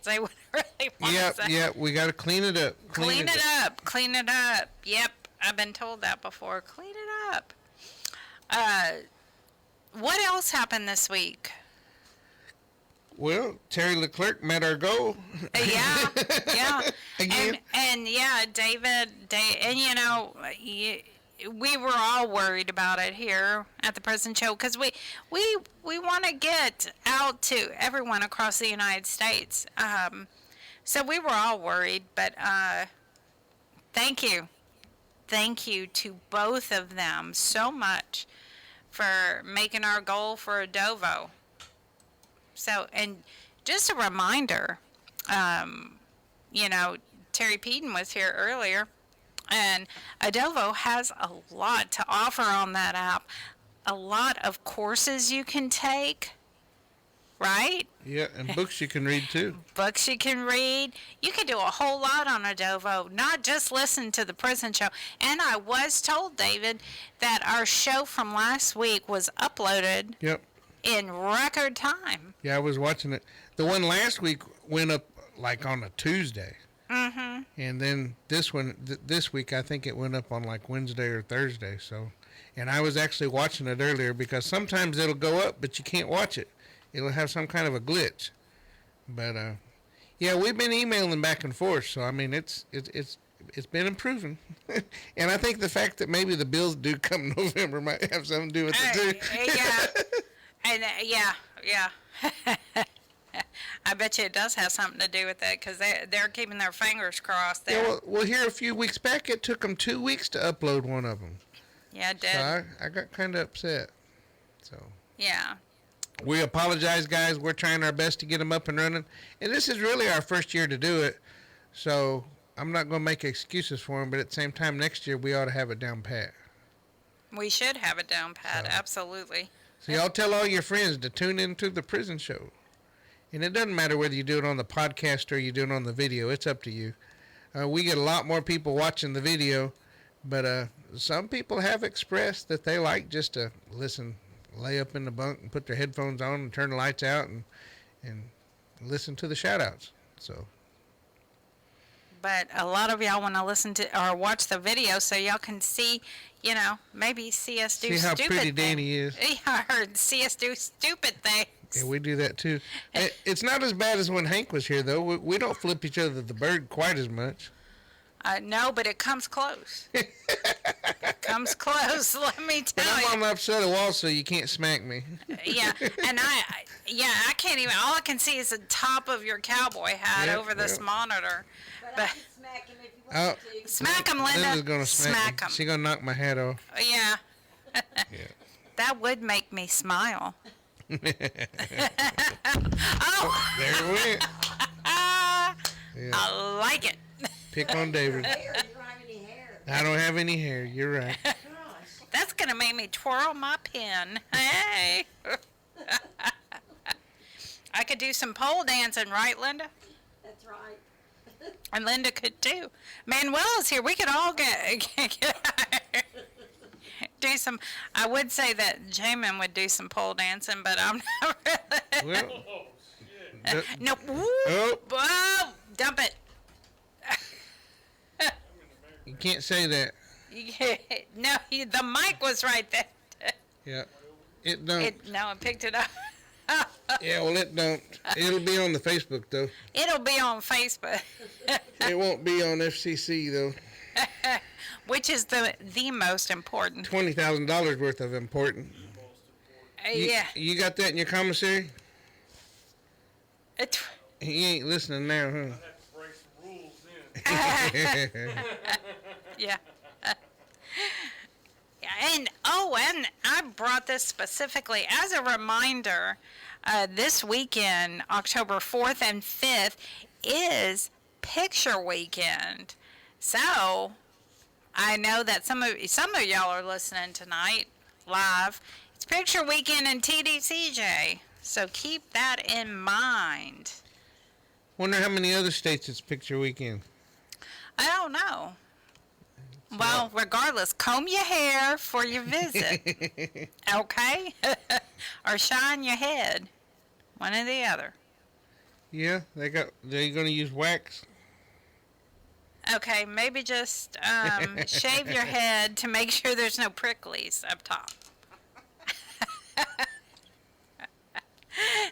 say what I really want to say. Yep, we got to clean it up. Clean it up. Yep, I've been told that before. Clean it up. What else happened this week? Well, Terri LeClercq met our goal. Yeah. Again. And yeah, David, and you know, we were all worried about it here at the Prison Show because we want to get out to everyone across the United States. So we were all worried, but thank you to both of them so much for making our goal for Edovo. So, and just a reminder, you know, Terry Peden was here earlier, and Edovo has a lot to offer on that app. A lot of courses you can take, right? Yeah, and books you can read too. Books you can read. You can do a whole lot on Edovo, not just listen to the Prison Show. And I was told, David, that our show from last week was uploaded. Yep. In record time. Yeah, I was watching it. The one last week went up like on a Tuesday. Mm-hmm. And then this one, this week, I think it went up on like Wednesday or Thursday. So, and I was actually watching it earlier because sometimes it'll go up, but you can't watch it. It'll have some kind of a glitch. But yeah, we've been emailing back and forth. So I mean, it's been improving. And I think the fact that maybe the bills due come November might have something to do with it too. Yeah. And yeah. I bet you it does have something to do with that because they're keeping their fingers crossed there. Yeah, well, here a few weeks back, it took them 2 weeks to upload one of them. Yeah, it did. So I got kind of upset. So yeah. We apologize, guys. We're trying our best to get them up and running. And this is really our first year to do it. So I'm not going to make excuses for them, but at the same time, next year we ought to have it down pat. We should have it down pat, absolutely. So y'all tell all your friends to tune into the Prison Show. And it doesn't matter whether you do it on the podcast or you do it on the video. It's up to you. We get a lot more people watching the video, but some people have expressed that they like just to listen, lay up in the bunk and put their headphones on and turn the lights out and listen to the shout-outs. So. But a lot of y'all want to listen to or watch the video so y'all can see, you know, maybe see us do stupid things. See how pretty Danny is. Yeah, or see us do stupid things. Yeah, we do that too. It's not as bad as when Hank was here, though. We don't flip each other the bird quite as much. No, but it comes close. It comes close, let me tell you. I'm on the upside of the wall, so you can't smack me. Yeah, and I can't even, all I can see is the top of your cowboy hat over this monitor. But smack him if you want to. Smack him, Linda. Linda's going to smack him. She's going to knock my hat off. Yeah. That would make me smile. Oh, there it went. Yeah. I like it. Pick on David. I don't have any hair. You're right. That's going to make me twirl my pen. Hey. I could do some pole dancing, right, Linda? That's right. And Linda could too. Manuela's here. We could all get do some. I would say that Jamin would do some pole dancing, but I'm not really. Well, no. Oh, dump it. You can't say that. No, the mic was right there. Yeah. It don't. No, I picked it up. Yeah, well, it don't. It'll be on the Facebook, though. It'll be on Facebook. It won't be on FCC, though. Which is the most important. $20,000 worth of important. Yeah. You got that in your commissary? He ain't listening now, huh? Yeah. And I brought this specifically as a reminder. This weekend, October 4th and 5th, is Picture Weekend. So I know that some of y'all are listening tonight live. It's Picture Weekend in TDCJ. So keep that in mind. Wonder how many other states it's Picture Weekend. I don't know. Well, regardless, comb your hair for your visit. Okay? Or shine your head. One or the other. Yeah, they're going to use wax. Okay, maybe just shave your head to make sure there's no pricklies up top.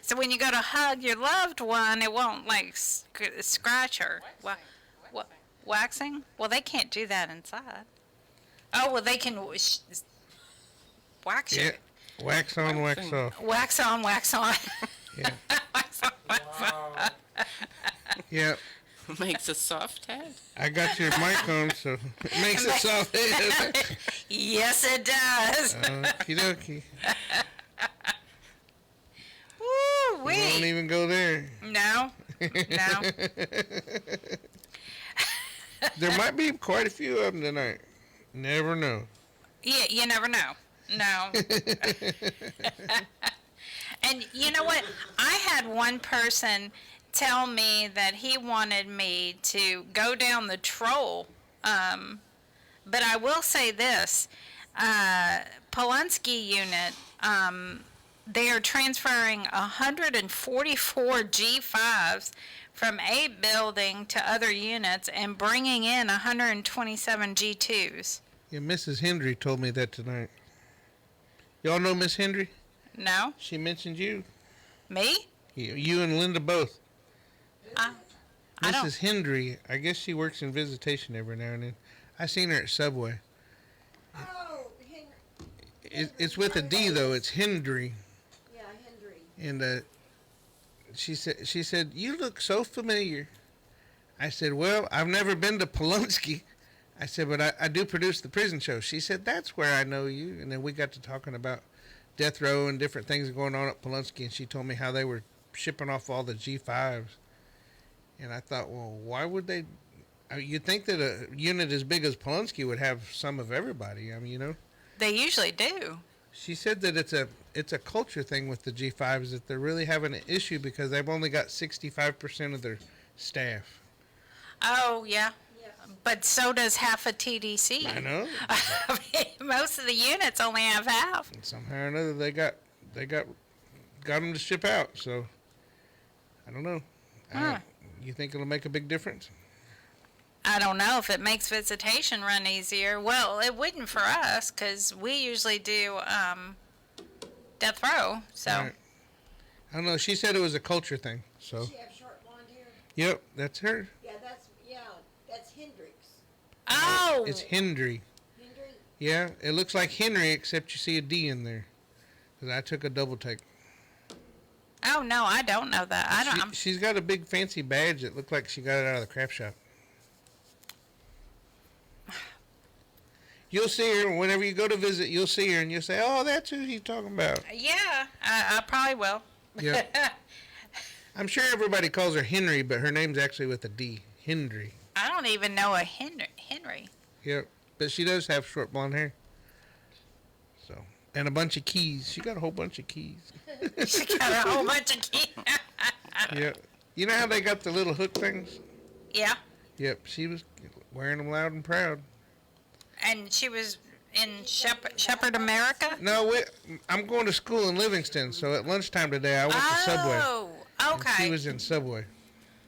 So when you go to hug your loved one, it won't like scratch her. Waxing? Well, they can't do that inside. Oh, well, they can wax you. Yeah, wax on, wax off. Wax on, wax on. Yeah. Wax on, wax off. Yeah. Makes a soft head. I got your mic on, so it makes a soft head. Yes, it does. Okie dokie. Woo We won't even go there. No. No. There might be quite a few of them tonight. Never know. Yeah, you never know. No. And you know what? I had one person tell me that he wanted me to go down the troll. But I will say this. Polunsky unit, they are transferring 144 G5s from a building to other units and bringing in 127 G2s. Yeah, Mrs. Hendry told me that tonight. Y'all know Miss Hendry? No. She mentioned you. Me? You and Linda both. I Mrs. Hendry, I guess she works in visitation every now and then. I seen her at Subway. Oh, It's with a D though. It's Hendry. Yeah, Hendry. And she said, you look so familiar. I said, well, I've never been to Polunsky. I said, but I do produce the prison show. She said, that's where I know you. And then we got to talking about death row and different things going on at Polunsky. And she told me how they were shipping off all the G5s. And I thought, well, why would they? You'd think that a unit as big as Polunsky would have some of everybody. I mean, you know. They usually do. She said that it's a culture thing with the G5s, that they're really having an issue because they've only got 65% of their staff. Oh, yeah. But so does half of TDC. I know. I mean, most of the units only have half. And somehow or another, they got them to ship out. So I don't know. You think it'll make a big difference? I don't know if it makes visitation run easier. Well, it wouldn't for us because we usually do death row. So Right. I don't know. She said it was a culture thing. So. Does she have short blonde hair? Yep, that's her. Yeah, that's Hendrix. Oh. It's Hendry. Hendry? Yeah, it looks like Henry except you see a D in there. Because I took a double take. Oh no, I don't know that. I don't. She's got a big fancy badge that looked like she got it out of the craft shop. You'll see her whenever you go to visit. You'll see her and you'll say, "Oh, that's who he's talking about." Yeah, I probably will. Yeah. I'm sure everybody calls her Henry, but her name's actually with a D. Hendry. I don't even know a Henry. Yep. But she does have short blonde hair. So, and a bunch of keys. She got a whole bunch of keys. She got a whole bunch of keys. Yeah. You know how they got the little hook things? Yeah. Yep. She was wearing them loud and proud. And she was in Shepherd America? No, I'm going to school in Livingston, so at lunchtime today I went to Subway. Oh, okay. And she was in Subway.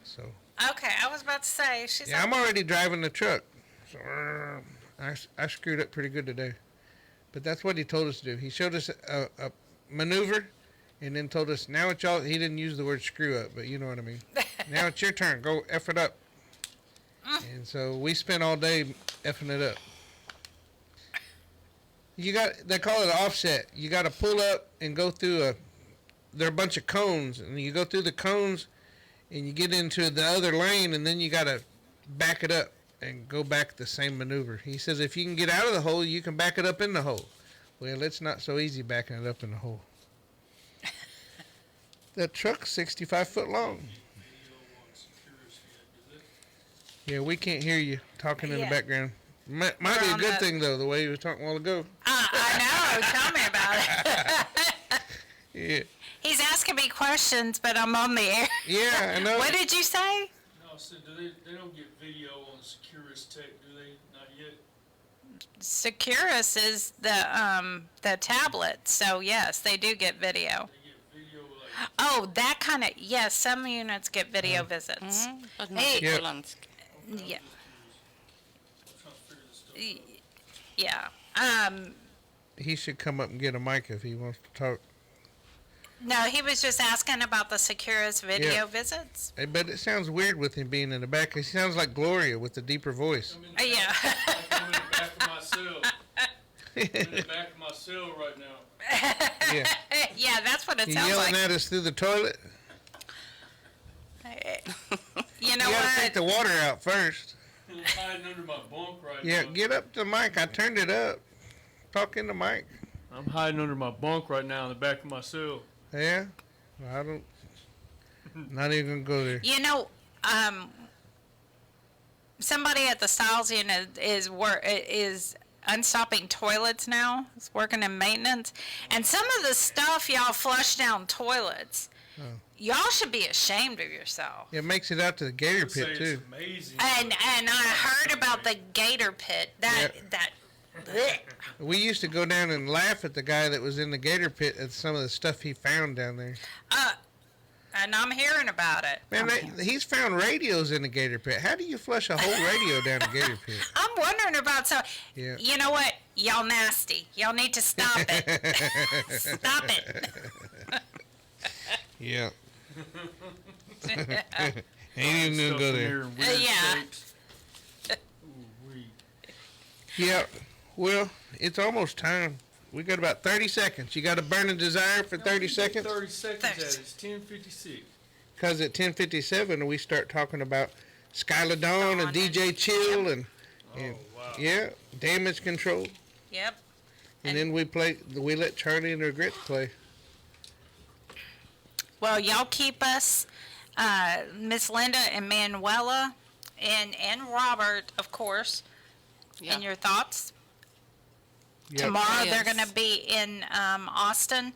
So. Okay, I was about to say. She's Yeah, I'm already driving the truck. So, I screwed up pretty good today. But that's what he told us to do. He showed us a maneuver and then told us, now it's y'all. He didn't use the word screw up, but you know what I mean. Now it's your turn. Go F it up. And so we spent all day effing it up. They call it an offset. You got to pull up and go through there are a bunch of cones, and you go through the cones and you get into the other lane, and then you got to back it up and go back the same maneuver. He says if you can get out of the hole, you can back it up in the hole. Well, it's not so easy backing it up in the hole. That truck's 65 foot long. Yeah, we can't hear you talking in the background. Might be a good thing, though, the way you were talking a while ago. I know. Tell me about it. Yeah. He's asking me questions, but I'm on the air. Yeah, I know. What did you say? No, I said, they don't get video on Securus Tech, do they? Not yet. Securus is the tablet, so yes, they do get video. Oh, that kind of, yes, some units get video visits. But not Hey, Polanski. yeah. Yeah. He should come up and get a mic if he wants to talk. No, he was just asking about the Securus video visits. But it sounds weird with him being in the back. He sounds like Gloria with the deeper voice. Yeah. I'm in the back of my cell. I'm in the back of my cell right now. Yeah. Yeah, that's what it You sounds yelling like. at us through the toilet? You know You gotta what? take the water out first. I'm hiding under my bunk right Yeah, now. get up to the mic. I turned it up. Talk in the mic. I'm hiding under my bunk right now in the back of my cell. Yeah? Well, I don't. Not even gonna go there. You know, somebody at the Styles unit is unstopping toilets now. It's working in maintenance, and some of the stuff y'all flush down toilets. Oh. Y'all should be ashamed of yourself. It makes it out to the gator pit too. Amazing. And I heard about the gator pit. That. We used to go down and laugh at the guy that was in the gator pit at some of the stuff he found down there. And I'm hearing about it. Man, he's found radios in the gator pit. How do you flush a whole radio down the gator pit? I'm wondering about Yeah. You know what? Y'all nasty. Y'all need to stop it. Stop it. Yeah. Ain't even gonna go there. Yeah. Yeah. Well, it's almost time. We got about 30 seconds. You got a burning desire for 30 seconds? 30 seconds at it. It's 10:56. Because at 10:57 we start talking about Skylar Dawn and DJ Chill and yeah, Damage Control. Yep. And then we let Charlie and the Regrets play. Well, y'all keep us, Miss Linda and Manuela, and Robert, of course, in your thoughts. Yep. Tomorrow Yes. they're going to be in Austin,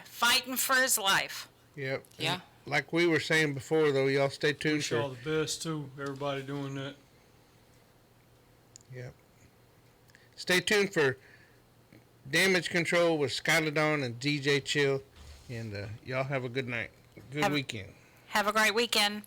fighting for his life. Yep. Yeah. And like we were saying before, though, y'all stay tuned Wish for. all the best too. Everybody doing that. Yep. Stay tuned for Damage Control with Skylar Dawn and DJ Chill. And y'all have a good night. Good weekend. Have a great weekend.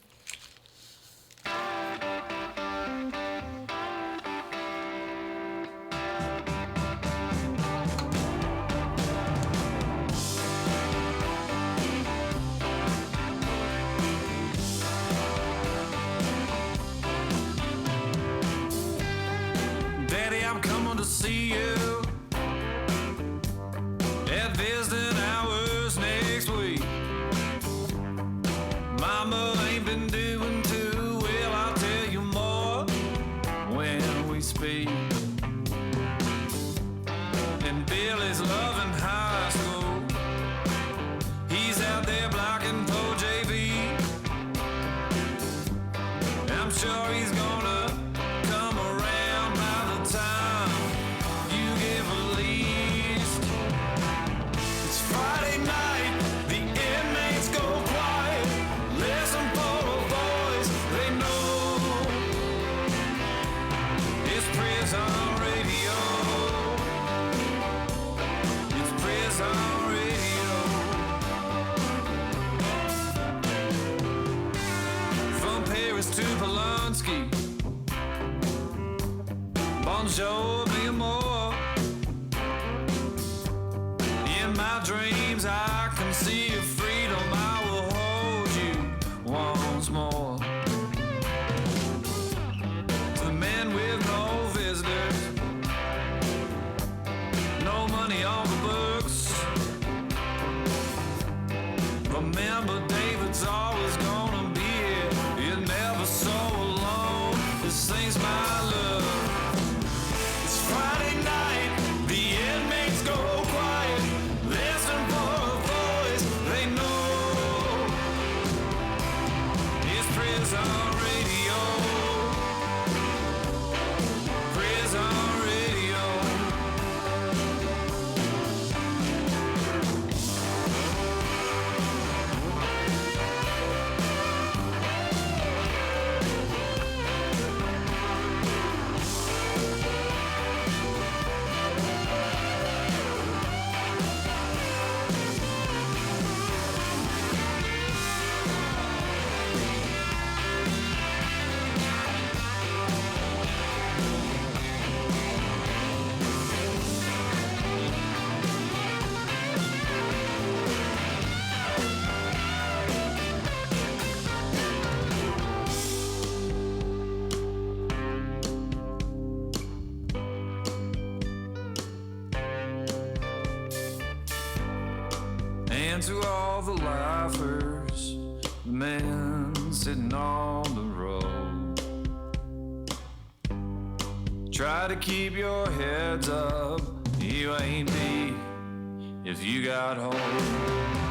Daddy, I'm coming to see you at visiting hours next week. Mama ain't been doing too well, I'll tell you more when we speak. And Billy's loving high school. He's out there blocking for JV. I'm sure he's gonna come around by the time you give a least. It's Friday night, the inmates go quiet. Listen for a voice they know. It's prison radio. It's prison radio. From Paris to Polanski. Bonjour, be more. In my dreams, I can see your freedom. I will hold you once more. To the men with no visitors, no money on the books. Remember, David's always gonna be here. You're never so alone. This thing's And to all the laughers, the men sitting on the road, try to keep your heads up. You ain't me if you got hope.